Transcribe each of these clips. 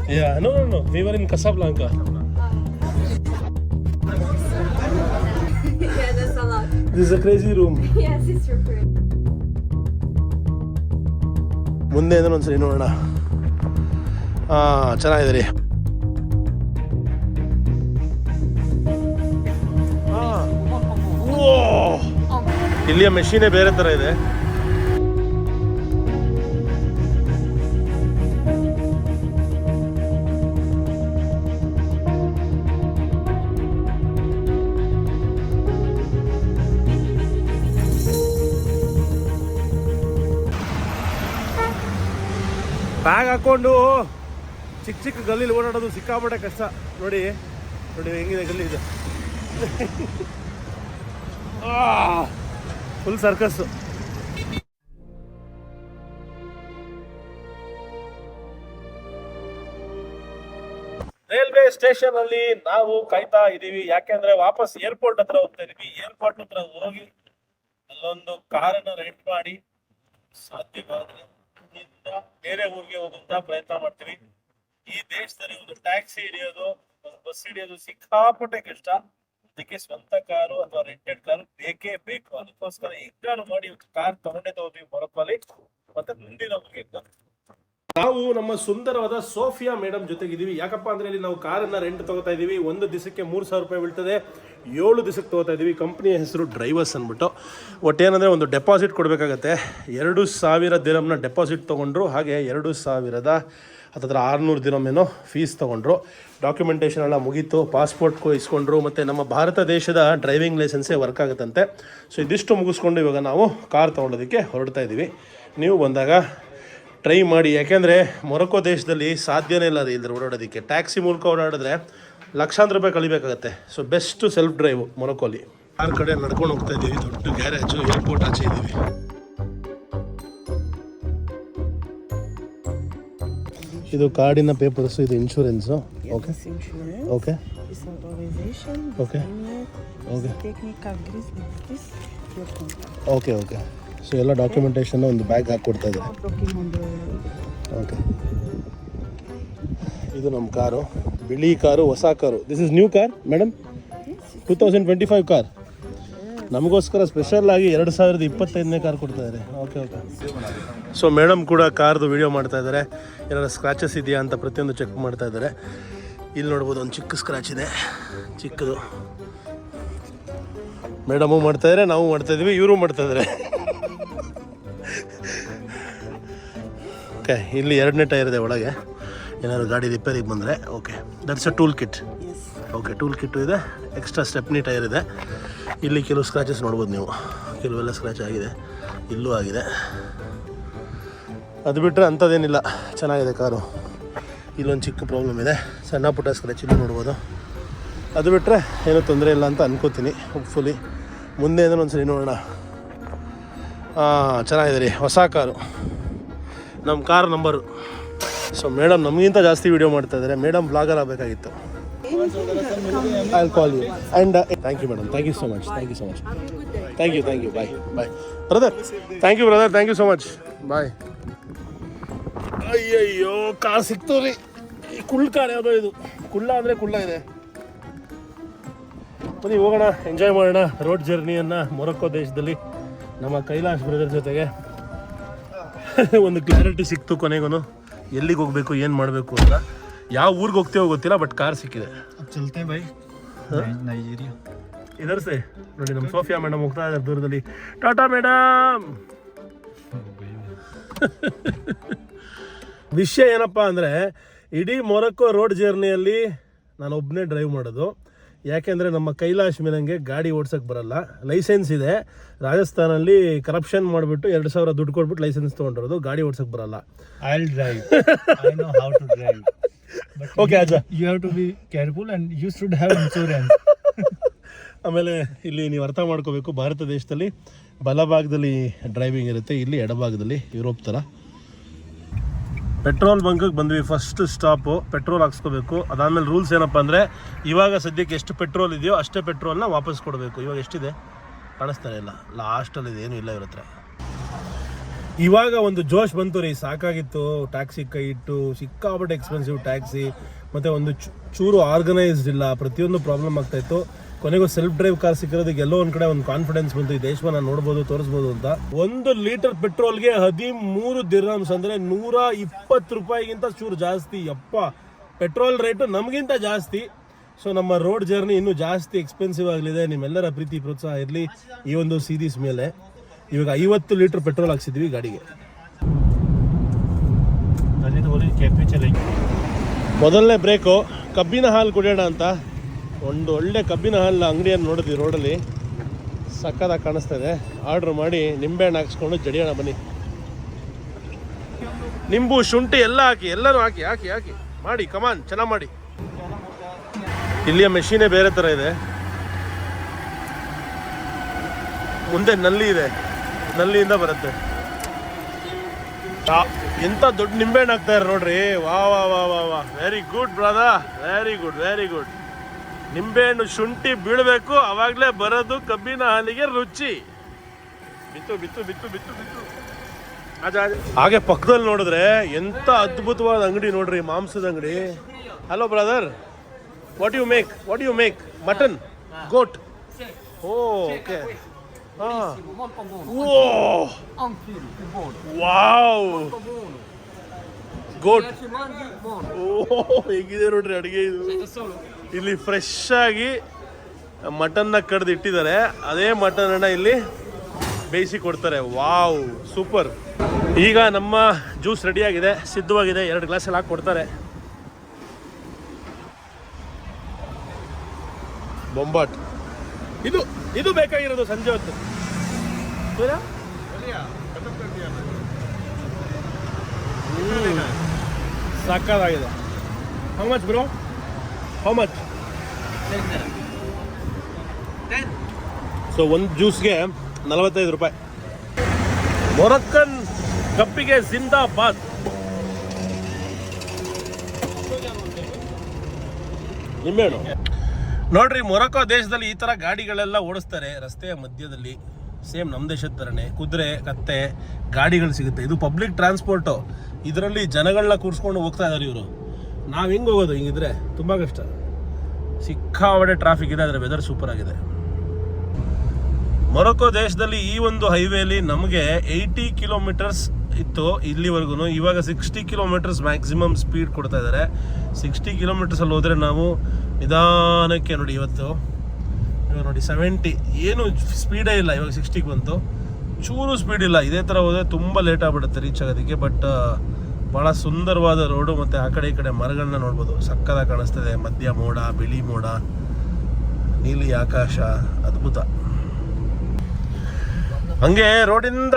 Yeah, no. We were in Casablanca. Yeah, that's a lot. This is a crazy room. Yes, it's your friend. ಮುಂದೆ ಏನೋ ಒಂದ್ಸರಿ ನೋಡೋಣ. ಚೆನ್ನಾಗಿದೆ ರೀ. ಇಲ್ಲಿಯ ಮೆಷಿನೇ ಬೇರೆ ಥರ ಇದೆ. ಬ್ಯಾಗ್ ಹಾಕೊಂಡು ಚಿಕ್ಕ ಗಲ್ಲಿಲಿ ಓಡಾಡೋದು ಸಿಕ್ಕಾಪಟ್ಟೆ ಕಷ್ಟ. ನೋಡಿ ಹೆಂಗಿದೆ ಗಲ್ಲಿ ಇದು. Full circus. ರೈಲ್ವೆ ಸ್ಟೇಷನ್ ಅಲ್ಲಿ ನಾವು ಕಾಯ್ತಾ ಇದೀವಿ. ಯಾಕೆಂದ್ರೆ ವಾಪಸ್ ಏರ್ಪೋರ್ಟ್ ಹತ್ರ ಹೋಗ್ತಾ ಇದೀವಿ. ಏರ್ಪೋರ್ಟ್ ಹತ್ರ ಹೋಗಿ ಅಲ್ಲೊಂದು ಕಾರನ್ನ ರೆಂಟ್ ಮಾಡಿ ಸಾಧ್ಯವಾದ್ರೆ ಬೇರೆ ಊರಿಗೆ ಹೋಗುವಂತ ಪ್ರಯತ್ನ ಮಾಡ್ತೀವಿ. ಈ ದೇಶದಲ್ಲಿ ಒಂದು ಟ್ಯಾಕ್ಸಿ ಹಿಡಿಯೋದು, ಒಂದು ಬಸ್ ಹಿಡಿಯೋದು ಸಿಕ್ಕಾಪಟ್ಟೆ ಕಷ್ಟ. ಅದಕ್ಕೆ ಸ್ವಂತ ಕಾರು ಅಥವಾ ರೆಂಟೆಡ್ ಕಾರು ಬೇಕೇ ಬೇಕು. ಅದಕ್ಕೋಸ್ಕರ ಈಗಾರು ಮಾಡಿ ಕಾರ್ ತಗೊಂಡೇ ತಗೋತೀವಿ ಮೊರಕ್ಕೋಲಿ. ಮತ್ತೆ ಮುಂದಿನ ಊರಿಗೆ ನಾವು ನಮ್ಮ ಸುಂದರವಾದ ಸೋಫಿಯಾ ಮೇಡಮ್ ಜೊತೆಗಿದ್ದೀವಿ. ಯಾಕಪ್ಪ ಅಂದ್ರೆ ಇಲ್ಲಿ ನಾವು ಕಾರನ್ನ ರೆಂಟ್ ತಗೋತಾ ಇದೀವಿ. ಒಂದು ದಿವಸಕ್ಕೆ 3,000 ರೂಪಾಯಿ ಬೀಳ್ತದೆ. 7 ದಿವಸಕ್ಕೆ ತಗೋತಾ ಇದೀವಿ. ಕಂಪ್ನಿಯ ಹೆಸರು ಡ್ರೈವರ್ಸ್ ಅಂದ್ಬಿಟ್ಟು. ಒಟ್ಟೇನಂದರೆ ಒಂದು ಡೆಪಾಸಿಟ್ ಕೊಡಬೇಕಾಗತ್ತೆ. 2,000 ದಿರಮ್ನ ಡೆಪಾಸಿಟ್ ತೊಗೊಂಡ್ರು. ಹಾಗೆ 2,600 ದಿರಮ್ ಏನೋ ಫೀಸ್ ತೊಗೊಂಡ್ರು. ಡಾಕ್ಯುಮೆಂಟೇಷನ್ ಎಲ್ಲ ಮುಗೀತು. ಪಾಸ್ಪೋರ್ಟ್ ಇಸ್ಕೊಂಡ್ರು. ಮತ್ತು ನಮ್ಮ ಭಾರತ ದೇಶದ ಡ್ರೈವಿಂಗ್ ಲೈಸೆನ್ಸೇ ವರ್ಕ್ ಆಗುತ್ತಂತೆ. ಸೊ ಇದಿಷ್ಟು ಮುಗಿಸ್ಕೊಂಡು ಇವಾಗ ನಾವು ಕಾರ್ ತೊಗೊಳೋದಕ್ಕೆ ಹೊರಡ್ತಾ ಇದ್ದೀವಿ. ನೀವು ಬಂದಾಗ ಟ್ರೈ ಮಾಡಿ. ಯಾಕೆಂದರೆ ಮೊರಕ್ಕೋ ದೇಶದಲ್ಲಿ ಸಾಧ್ಯನೇ ಇಲ್ಲ ರೀ ಇಲ್ಲದ್ರೆ ಓಡಾಡೋದಕ್ಕೆ. ಟ್ಯಾಕ್ಸಿ ಮೂಲಕ ಓಡಾಡಿದ್ರೆ ಲಕ್ಷಾಂತರ ರೂಪಾಯಿ ಕಳಿಬೇಕಾಗತ್ತೆ. ಸೊ ಬೆಸ್ಟ್ ಸೆಲ್ಫ್ ಡ್ರೈವ್ ಮೊರಕ್ಕೋಲಿ. ಕಾರ್ ಕಡೆ ನಡ್ಕೊಂಡು ಹೋಗ್ತಾ ಇದ್ದೀವಿ. ದೊಡ್ಡ ಗ್ಯಾರೇಜು, ಏರ್ಪೋರ್ಟ್ ಆಚೆ ಇದ್ದೀವಿ. ಇದು ಕಾರ್ಡಿನ ಪೇಪರ್ಸು, ಇದು insurance. Okay okay okay okay okay so ಎಲ್ಲ ಡಾಕ್ಯುಮೆಂಟೇಷನ್ ಒಂದು ಬ್ಯಾಗ್ ಹಾಕ್ಕೊಡ್ತಾ ಇದ್ದಾರೆ. ಓಕೆ, ಇದು ನಮ್ಮ ಕಾರು, ಬಿಳಿ ಕಾರು, ಹೊಸ car. This is new car madam, 2025 car. ನಮಗೋಸ್ಕರ ಸ್ಪೆಷಲ್ ಆಗಿ 2025ನೇ ಕಾರ್ ಕೊಡ್ತಾ ಇದ್ದಾರೆ. Okay okay. ಸೊ ಮೇಡಮ್ ಕೂಡ ಕಾರ್ದು ವಿಡಿಯೋ ಮಾಡ್ತಾ ಇದ್ದಾರೆ. ಏನಾದ್ರು ಸ್ಕ್ರಾಚಸ್ ಇದೆಯಾ ಅಂತ ಪ್ರತಿಯೊಂದು ಚೆಕ್ ಮಾಡ್ತಾ ಇದ್ದಾರೆ. ಇಲ್ಲಿ ನೋಡ್ಬೋದು ಒಂದು ಚಿಕ್ಕ ಸ್ಕ್ರಾಚ್ ಇದೆ, ಚಿಕ್ಕದು. ಮೇಡಮು ಮಾಡ್ತಾಯಿದ್ದಾರೆ, ನಾವು ಮಾಡ್ತಾಯಿದ್ವಿ, ಇವರು ಮಾಡ್ತಾಯಿದ್ದಾರೆ. ಓಕೆ, ಇಲ್ಲಿ 2ನೇ ಟೈರ್ ಇದೆ ಒಳಗೆ. ಏನಾದ್ರು ಗಾಡಿ ರಿಪೇರಿಗೆ ಬಂದರೆ. Okay, that's a tool kit. Okay, tool kit ಇದೆ. ಎಕ್ಸ್ಟ್ರಾ ಸ್ಟೆಪ್ನಿ ಟೈರ್ ಇದೆ. ಇಲ್ಲಿ ಕೆಲವು ಸ್ಕ್ರಾಚಸ್ ನೋಡ್ಬೋದು ನೀವು. ಕೆಲವೆಲ್ಲ ಸ್ಕ್ರಾಚ್ ಆಗಿದೆ, ಇಲ್ಲೂ ಆಗಿದೆ. ಅದು ಬಿಟ್ಟರೆ ಅಂಥದ್ದೇನಿಲ್ಲ, ಚೆನ್ನಾಗಿದೆ ಕಾರು. ಇಲ್ಲೊಂದು ಚಿಕ್ಕ ಪ್ರಾಬ್ಲಮ್ ಇದೆ, ಸಣ್ಣ ಪುಟ್ಟ ಸ್ಕ್ರಾಚ್ ಇಲ್ಲೂ ನೋಡ್ಬೋದು. ಅದು ಬಿಟ್ಟರೆ ಏನೂ ತೊಂದರೆ ಇಲ್ಲ ಅಂತ ಅನ್ಕೋತೀನಿ. ಹೋಪ್ಫುಲಿ ಮುಂದೆ ಏನೋ ಒಂದ್ಸರಿ ನೋಡೋಣ. ಚೆನ್ನಾಗಿದೆ ರೀ, ಹೊಸ ಕಾರು, ನಮ್ಮ ಕಾರ್ ನಂಬರು. ಸೊ ಮೇಡಮ್ ನಮಗಿಂತ ಜಾಸ್ತಿ ವೀಡಿಯೋ ಮಾಡ್ತಾಯಿದ್ದಾರೆ. ಮೇಡಮ್ ಬ್ಲಾಗರ್ ಆಗಬೇಕಾಗಿತ್ತು. I will call you and thank you madam. Thank you so much. Thank you so much. Thank you bye bye brother. Thank you brother, thank you so much. Bye. ಅಯ್ಯಯ್ಯೋ, car ಸಿಕ್ತು ರೀ. ಈ car ಯಾವುದೋ ಇದು. ಕುಳ್ಳ ಅಂದರೆ ಕುಳ್ಳ ಇದೆ. ಬನ್ನಿ ಹೋಗೋಣ, ಎಂಜಾಯ್ ಮಾಡೋಣ ರೋಡ್ ಜರ್ನಿಯನ್ನು ಮೊರಕ್ಕೋ ದೇಶದಲ್ಲಿ ನಮ್ಮ ಕೈಲಾಶ್ ಬ್ರದರ್ ಜೊತೆಗೆ. ಒಂದು ಕ್ಲಾರಿಟಿ ಸಿಕ್ತು ಕೊನೆಗೂ, ಎಲ್ಲಿಗೆ ಹೋಗಬೇಕು, ಏನು ಮಾಡಬೇಕು ಅಂತ. ಯಾವ ಊರಿಗೆ ಹೋಗ್ತೇವೋ ಗೊತ್ತಿಲ್ಲ, ಬಟ್ ಕಾರ್ ಸಿಕ್ಕಿದೆ. ಚಲ್ತೆ ಬೈ ನೈಜೀರಿಯಾ ಇದರ್ಸೆ ನೋಡಿ, ನಮ್ಮ ಸೋಫಿಯಾ ಮೇಡಮ್ ಹೋಗ್ತಾ ಇದ್ದಾರೆ ದೂರದಲ್ಲಿ. ಟಾಟಾ ಮೇಡಮ್. ವಿಷಯ ಏನಪ್ಪ ಅಂದರೆ, ಇಡೀ ಮೊರಕ್ಕೋ ರೋಡ್ ಜರ್ನಿಯಲ್ಲಿ ನಾನು ಒಬ್ಬನೇ ಡ್ರೈವ್ ಮಾಡೋದು. ಯಾಕೆಂದರೆ ನಮ್ಮ ಕೈಲಾಶ್ ಮೇಲಂಗೆ ಗಾಡಿ ಓಡ್ಸೋಕ್ಕೆ ಬರಲ್ಲ. ಲೈಸೆನ್ಸ್ ಇದೆ, ರಾಜಸ್ಥಾನಲ್ಲಿ ಕರಪ್ಷನ್ ಮಾಡಿಬಿಟ್ಟು 2,000 ದುಡ್ಡು ಕೊಟ್ಬಿಟ್ಟು ಲೈಸೆನ್ಸ್ ತೊಗೊಂಡಿರೋದು. ಗಾಡಿ ಓಡ್ಸೋಕ್ಕೆ ಬರಲ್ಲ. I will drive, I know how to drive. Okay ಅಜ್ಜ, you have to be careful and you should have insurance. ಆಮೇಲೆ ಇಲ್ಲಿ ನೀವು ಅರ್ಥ ಮಾಡ್ಕೋಬೇಕು, ಭಾರತ ದೇಶದಲ್ಲಿ ಬಲಭಾಗದಲ್ಲಿ ಡ್ರೈವಿಂಗ್ ಇರುತ್ತೆ, ಇಲ್ಲಿ ಎಡಭಾಗದಲ್ಲಿ ಯುರೋಪ್ ಥರ. ಪೆಟ್ರೋಲ್ ಬಂಕಿಗೆ ಬಂದ್ವಿ. ಫಸ್ಟ್ ಸ್ಟಾಪು ಪೆಟ್ರೋಲ್ ಹಾಕ್ಸ್ಕೋಬೇಕು. ಅದಾದಮೇಲೆ ರೂಲ್ಸ್ ಏನಪ್ಪ ಅಂದರೆ, ಇವಾಗ ಸದ್ಯಕ್ಕೆ ಎಷ್ಟು ಪೆಟ್ರೋಲ್ ಇದೆಯೋ ಅಷ್ಟೇ ಪೆಟ್ರೋಲ್ನ ವಾಪಸ್ ಕೊಡಬೇಕು. ಇವಾಗ ಎಷ್ಟಿದೆ ಕಾಣಿಸ್ತಾನೆ ಇಲ್ಲ, ಲಾಸ್ಟಲ್ಲಿದೆ, ಏನೂ ಇಲ್ಲ ಇವ್ರ ಹತ್ರ. ಇವಾಗ ಒಂದು ಜೋಶ್ ಬಂತು ರೀ, ಸಾಕಾಗಿತ್ತು ಟ್ಯಾಕ್ಸಿ ಕೈ ಇಟ್ಟು, ಸಿಕ್ಕಾಪಟ್ಟೆ ಎಕ್ಸ್ಪೆನ್ಸಿವ್ ಟ್ಯಾಕ್ಸಿ, ಮತ್ತು ಒಂದು ಚೂರು ಆರ್ಗನೈಸ್ಡ್ ಇಲ್ಲ, ಪ್ರತಿಯೊಂದು ಪ್ರಾಬ್ಲಮ್ ಆಗ್ತಾ ಇತ್ತು. ಕೊನೆಗೂ ಸೆಲ್ಫ್ ಡ್ರೈವ್ ಕಾರ್ ಸಿಕ್ಕಿರೋದಕ್ಕೆ ಎಲ್ಲೋ ಒಂದು ಕಡೆ ಒಂದು ಕಾನ್ಫಿಡೆನ್ಸ್ ಬಂತು, ಈ ದೇಶವನ್ನು ನೋಡ್ಬೋದು, ತೋರಿಸ್ಬೋದು ಅಂತ. 1 ಲೀಟರ್ ಪೆಟ್ರೋಲ್ಗೆ 13 ದಿರ್ಹಮ್ಸ್, ಅಂದರೆ 120 ರೂಪಾಯಿಗಿಂತ ಚೂರು ಜಾಸ್ತಿ. ಯಪ್ಪ, ಪೆಟ್ರೋಲ್ ರೇಟು ನಮಗಿಂತ ಜಾಸ್ತಿ. ಸೊ ನಮ್ಮ ರೋಡ್ ಜರ್ನಿ ಇನ್ನೂ ಜಾಸ್ತಿ ಎಕ್ಸ್ಪೆನ್ಸಿವ್ ಆಗಲಿದೆ. ನಿಮ್ಮೆಲ್ಲರ ಪ್ರೀತಿ ಪ್ರೋತ್ಸಾಹ ಇರಲಿ ಈ ಒಂದು ಸೀರೀಸ್ ಮೇಲೆ. ಇವಾಗ 50 ಲೀಟರ್ ಪೆಟ್ರೋಲ್ ಹಾಕ್ಸಿದ್ವಿ ಗಾಡಿಗೆ. ಮೊದಲನೇ ಬ್ರೇಕು ಕಬ್ಬಿನ ಹಾಲು ಕುಡಿಯೋಣ ಅಂತ ಒಂದು ಒಳ್ಳೆ ಕಬ್ಬಿನ ಹಾಲಿನ ಅಂಗಡಿಯನ್ನು ನೋಡಿದ್ವಿ ರೋಡಲ್ಲಿ, ಸಕ್ಕತ್ತಾಗಿ ಕಾಣಿಸ್ತಾ ಇದೆ. ಆರ್ಡ್ರ್ ಮಾಡಿ ನಿಂಬೆಹಣ್ಣು ಹಾಕ್ಸ್ಕೊಂಡು ಜಡಿಯೋಣ ಬನ್ನಿ. ನಿಂಬು, ಶುಂಠಿ ಎಲ್ಲ ಹಾಕಿ, ಎಲ್ಲರೂ ಹಾಕಿ ಹಾಕಿ ಹಾಕಿ ಮಾಡಿ, ಕಮಾನ್, ಚೆನ್ನಾಗಿ ಮಾಡಿ. ಇಲ್ಲಿಯ ಮೆಷಿನೇ ಬೇರೆ ಥರ ಇದೆ. ಮುಂದೆ ನಲ್ಲಿ ಇದೆ, ನಲ್ಲಿಯಿಂದ ಬರುತ್ತೆ. ಎಂತ ದೊಡ್ಡ ನಿಂಬೆಹಣ್ಣು ಹಾಕ್ತಾರೆ ನೋಡ್ರಿ. ವಾ ವಾ ವಾ ವಾ ವಾ, very good brother, very good very good. ನಿಂಬೆಹಣ್ಣು ಶುಂಠಿ ಬೀಳಬೇಕು, ಅವಾಗಲೇ ಬರೋದು ಕಬ್ಬಿನ ಹಾಲಿಗೆ ರುಚಿ. ಬಿತ್ತು ಬಿತ್ತು ಬಿತ್ತು ಬಿತ್ತು ಬಿತ್ತು. ಹಾಗೆ ಪಕ್ಕದಲ್ಲಿ ನೋಡಿದ್ರೆ ಎಂತ ಅದ್ಭುತವಾದ ಅಂಗಡಿ ನೋಡ್ರಿ, ಮಾಂಸದ ಅಂಗಡಿ. Hello brother, what you make? What you make? Mutton, goat? Okay. Wow, goat. ಹೇಗಿದೆ ನೋಡ್ರಿ ಅಡುಗೆ ಇದು. ಇಲ್ಲಿ ಫ್ರೆಶ್ ಆಗಿ ಮಟನ್ನ ಕಡ್ದು ಇಟ್ಟಿದ್ದಾರೆ, ಅದೇ ಮಟನ್ ಅನ್ನ ಇಲ್ಲಿ ಬೇಯಿಸಿ ಕೊಡ್ತಾರೆ. Wow, super. ಈಗ ನಮ್ಮ ಜ್ಯೂಸ್ ರೆಡಿಯಾಗಿದೆ, ಸಿದ್ಧವಾಗಿದೆ. 2 ಗ್ಲಾಸಲ್ಲಿ ಹಾಕಿ ಕೊಡ್ತಾರೆ. ಬೊಂಬಾಟ್, ಇದು ಇದು ಬೇಕಾಗಿರೋದು ಸಂಜೆ ಹೊತ್ತು. ಸಾಕಾಗಿದೆ. How much bro? How much? So ಒಂದು ಜ್ಯೂಸ್ಗೆ 45 ರೂಪಾಯಿ. ಮೊರಕ್ಕನ್ ಕಪ್ಪಿಗೆ ಜಿಂದಾಬಾದ್. ನಿಂಬೆಹಣ್ಣು ನೋಡ್ರಿ, ಮೊರಕ್ಕೋ ದೇಶದಲ್ಲಿ ಈ ಥರ ಗಾಡಿಗಳೆಲ್ಲ ಓಡಿಸ್ತಾರೆ ರಸ್ತೆಯ ಮಧ್ಯದಲ್ಲಿ. ಸೇಮ್ ನಮ್ಮ ದೇಶದ ಥರನೇ ಕುದುರೆ, ಕತ್ತೆ, ಗಾಡಿಗಳು ಸಿಗುತ್ತೆ. ಇದು ಪಬ್ಲಿಕ್ ಟ್ರಾನ್ಸ್ಪೋರ್ಟು. ಇದರಲ್ಲಿ ಜನಗಳನ್ನ ಕೂರಿಸ್ಕೊಂಡು ಹೋಗ್ತಾ ಇದ್ದಾರೆ ಇವರು. ನಾವು ಹೆಂಗೆ ಹೋಗೋದು? ಹಿಂಗಿದ್ರೆ ತುಂಬ ಕಷ್ಟ. ಸಿಕ್ಕಾಪಟ್ಟೆ ಟ್ರಾಫಿಕ್ ಇದೆ, ಆದರೆ ವೆದರ್ ಸೂಪರ್ ಆಗಿದೆ. ಮೊರಕ್ಕೋ ದೇಶದಲ್ಲಿ ಈ ಒಂದು ಹೈವೇಲಿ ನಮಗೆ 80 ಕಿಲೋಮೀಟರ್ಸ್ ಇತ್ತು ಇಲ್ಲಿವರೆಗೂ. ಇವಾಗ 60 ಕಿಲೋಮೀಟರ್ಸ್ ಮ್ಯಾಕ್ಸಿಮಮ್ ಸ್ಪೀಡ್ ಕೊಡ್ತಾ ಇದ್ದಾರೆ. 60 ಕಿಲೋಮೀಟರ್ಸಲ್ಲಿ ಹೋದರೆ ನಾವು ನಿಧಾನಕ್ಕೆ ನೋಡಿ, ಇವತ್ತು ಇವಾಗ ನೋಡಿ 70, ಏನು ಸ್ಪೀಡೇ ಇಲ್ಲ. ಇವಾಗ 60ಗೆ ಬಂತು, ಚೂರು ಸ್ಪೀಡ್ ಇಲ್ಲ. ಇದೇ ಥರ ಹೋದರೆ ತುಂಬ ಲೇಟ್ ಆಗಿಬಿಡುತ್ತೆ ರೀಚ್ ಆಗೋದಕ್ಕೆ. ಬಟ್ ಭಾಳ ಸುಂದರವಾದ ರೋಡು, ಮತ್ತು ಆ ಕಡೆ ಈ ಕಡೆ ಮರಗಳನ್ನ ನೋಡ್ಬೋದು, ಸಕ್ಕದಾಗಿ ಕಾಣಿಸ್ತದೆ. ಮಧ್ಯ ಮೋಡ, ಬಿಳಿ ಮೋಡ, ನೀಲಿ ಆಕಾಶ, ಅದ್ಭುತ. ಹಂಗೆ ರೋಡಿಂದ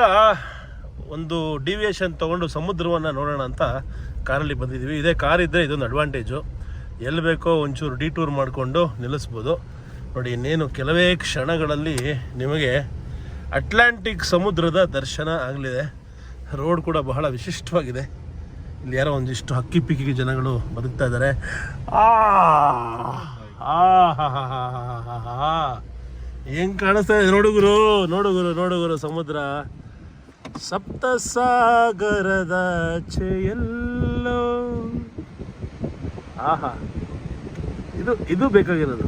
ಒಂದು ಡಿವಿಯೇಷನ್ ತೊಗೊಂಡು ಸಮುದ್ರವನ್ನು ನೋಡೋಣ ಅಂತ ಕಾರಲ್ಲಿ ಬಂದಿದ್ದೀವಿ. ಇದೇ ಕಾರ್ ಇದ್ದರೆ ಇದೊಂದು ಅಡ್ವಾಂಟೇಜು, ಎಲ್ಲಿ ಬೇಕೋ ಒಂಚೂರು ಡಿಟೂರ್ ಮಾಡಿಕೊಂಡು ನಿಲ್ಲಿಸ್ಬೋದು. ನೋಡಿ, ಇನ್ನೇನು ಕೆಲವೇ ಕ್ಷಣಗಳಲ್ಲಿ ನಿಮಗೆ ಅಟ್ಲಾಂಟಿಕ್ ಸಮುದ್ರದ ದರ್ಶನ ಆಗಲಿದೆ. ರೋಡ್ ಕೂಡ ಬಹಳ ವಿಶಿಷ್ಟವಾಗಿದೆ. ಇಲ್ಲಿ ಯಾರೋ ಒಂದಿಷ್ಟು ಹಕ್ಕಿ ಪಿಕ್ಕಿ ಜನಗಳು ಬದುಕ್ತಾ ಇದ್ದಾರೆ. ಹೆಂಗೆ ಕಾಣಿಸ್ತಾ ಇದೆ ನೋಡುಗುರು, ನೋಡುಗುರು, ನೋಡುಗುರು ಸಮುದ್ರ. ಸಪ್ತ ಸಾಗರದ ಚೆಯಲ್ಲೋ. ಆಹಾ, ಇದು ಬೇಕಾಗಿರೋದು.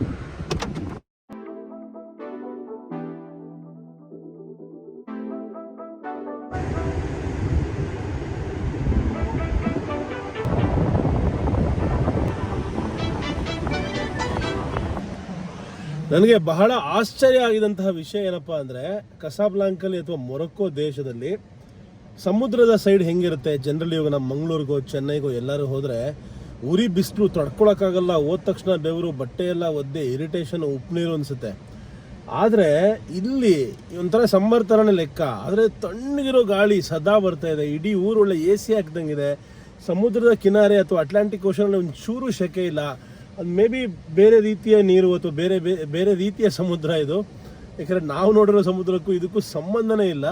ನನಗೆ ಬಹಳ ಆಶ್ಚರ್ಯ ಆಗಿದಂತಹ ವಿಷಯ ಏನಪ್ಪ ಅಂದರೆ, ಕಸಾಬ್ಲಾಂಕಲ್ಲಿ ಅಥವಾ ಮೊರಕ್ಕೋ ದೇಶದಲ್ಲಿ ಸಮುದ್ರದ ಸೈಡ್ ಹೆಂಗಿರುತ್ತೆ. ಜನರಲಿ ಇವಾಗ ನಮ್ಮ ಮಂಗಳೂರಿಗೋ ಚೆನ್ನೈಗೋ ಎಲ್ಲರೂ ಹೋದರೆ ಉರಿ ಬಿಸಿಲು ತಡ್ಕೊಳಕ್ಕಾಗಲ್ಲ. ಹೋದ ತಕ್ಷಣ ಬೆವರು, ಬಟ್ಟೆ ಎಲ್ಲ ಒದ್ದೆ, ಇರಿಟೇಷನ್, ಉಪ್ಪು ನೀರು ಅನಿಸುತ್ತೆ. ಆದರೆ ಇಲ್ಲಿ ಒಂಥರ ಸಮ್ಮರ್ ಥರನೇ ಲೆಕ್ಕ. ಆದರೆ ತಣ್ಣಗಿರೋ ಗಾಳಿ ಸದಾ ಬರ್ತಾ ಇದೆ. ಇಡೀ ಊರು ಒಳ್ಳೆ AC ಹಾಕ್ದಂಗಿದೆ. ಸಮುದ್ರದ ಕಿನಾರೆ ಅಥವಾ ಅಟ್ಲಾಂಟಿಕ್ ಓಷನಲ್ಲಿ ಒಂದು ಚೂರು ಶೆಕೆ ಇಲ್ಲ. ಅದು ಮೇ ಬಿ ಬೇರೆ ರೀತಿಯ ನೀರು ಅಥವಾ ಬೇರೆ ರೀತಿಯ ಸಮುದ್ರ ಇದು. ಯಾಕಂದರೆ ನಾವು ನೋಡಿರೋ ಸಮುದ್ರಕ್ಕೂ ಇದಕ್ಕೂ ಸಂಬಂಧನೇ ಇಲ್ಲ.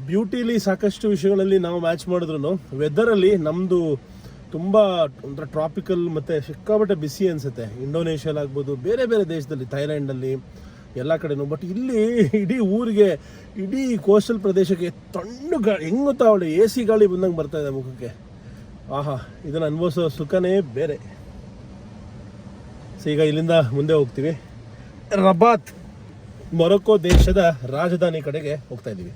ಬ್ಯೂಟಿಲಿ ಸಾಕಷ್ಟು ವಿಷಯಗಳಲ್ಲಿ ನಾವು ಮ್ಯಾಚ್ ಮಾಡಿದ್ರು ವೆದರಲ್ಲಿ ನಮ್ಮದು ತುಂಬ ಒಂಥರ ಟ್ರಾಪಿಕಲ್ ಮತ್ತು ಸಿಕ್ಕಾಪಟ್ಟೆ ಬಿಸಿ ಅನಿಸುತ್ತೆ. ಇಂಡೋನೇಷ್ಯಾಲಾಗ್ಬೋದು, ಬೇರೆ ಬೇರೆ ದೇಶದಲ್ಲಿ, ಥೈಲ್ಯಾಂಡಲ್ಲಿ, ಎಲ್ಲ ಕಡೆನೂ. ಬಟ್ ಇಲ್ಲಿ ಇಡೀ ಊರಿಗೆ, ಇಡೀ ಕೋಸ್ಟಲ್ ಪ್ರದೇಶಕ್ಕೆ ತಣ್ಣು ಗಾಳಿ, ಹೆಂಗೆ ಗೊತ್ತಾ, ಅವಳು ಎ ಸಿ ಗಾಳಿ ಬಂದಂಗೆ ಬರ್ತಾ ಇದೆ ಮುಖಕ್ಕೆ. ಆಹಾ, ಇದನ್ನು ಅನುಭವಿಸೋ ಸುಖನೇ ಬೇರೆ. ಸೊ ಈಗ ಇಲ್ಲಿಂದ ಮುಂದೆ ಹೋಗ್ತೀವಿ, ರಬಾತ್, ಮೊರೊಕ್ಕೋ ದೇಶದ ರಾಜಧಾನಿ ಕಡೆಗೆ ಹೋಗ್ತಾ ಇದ್ದೀವಿ.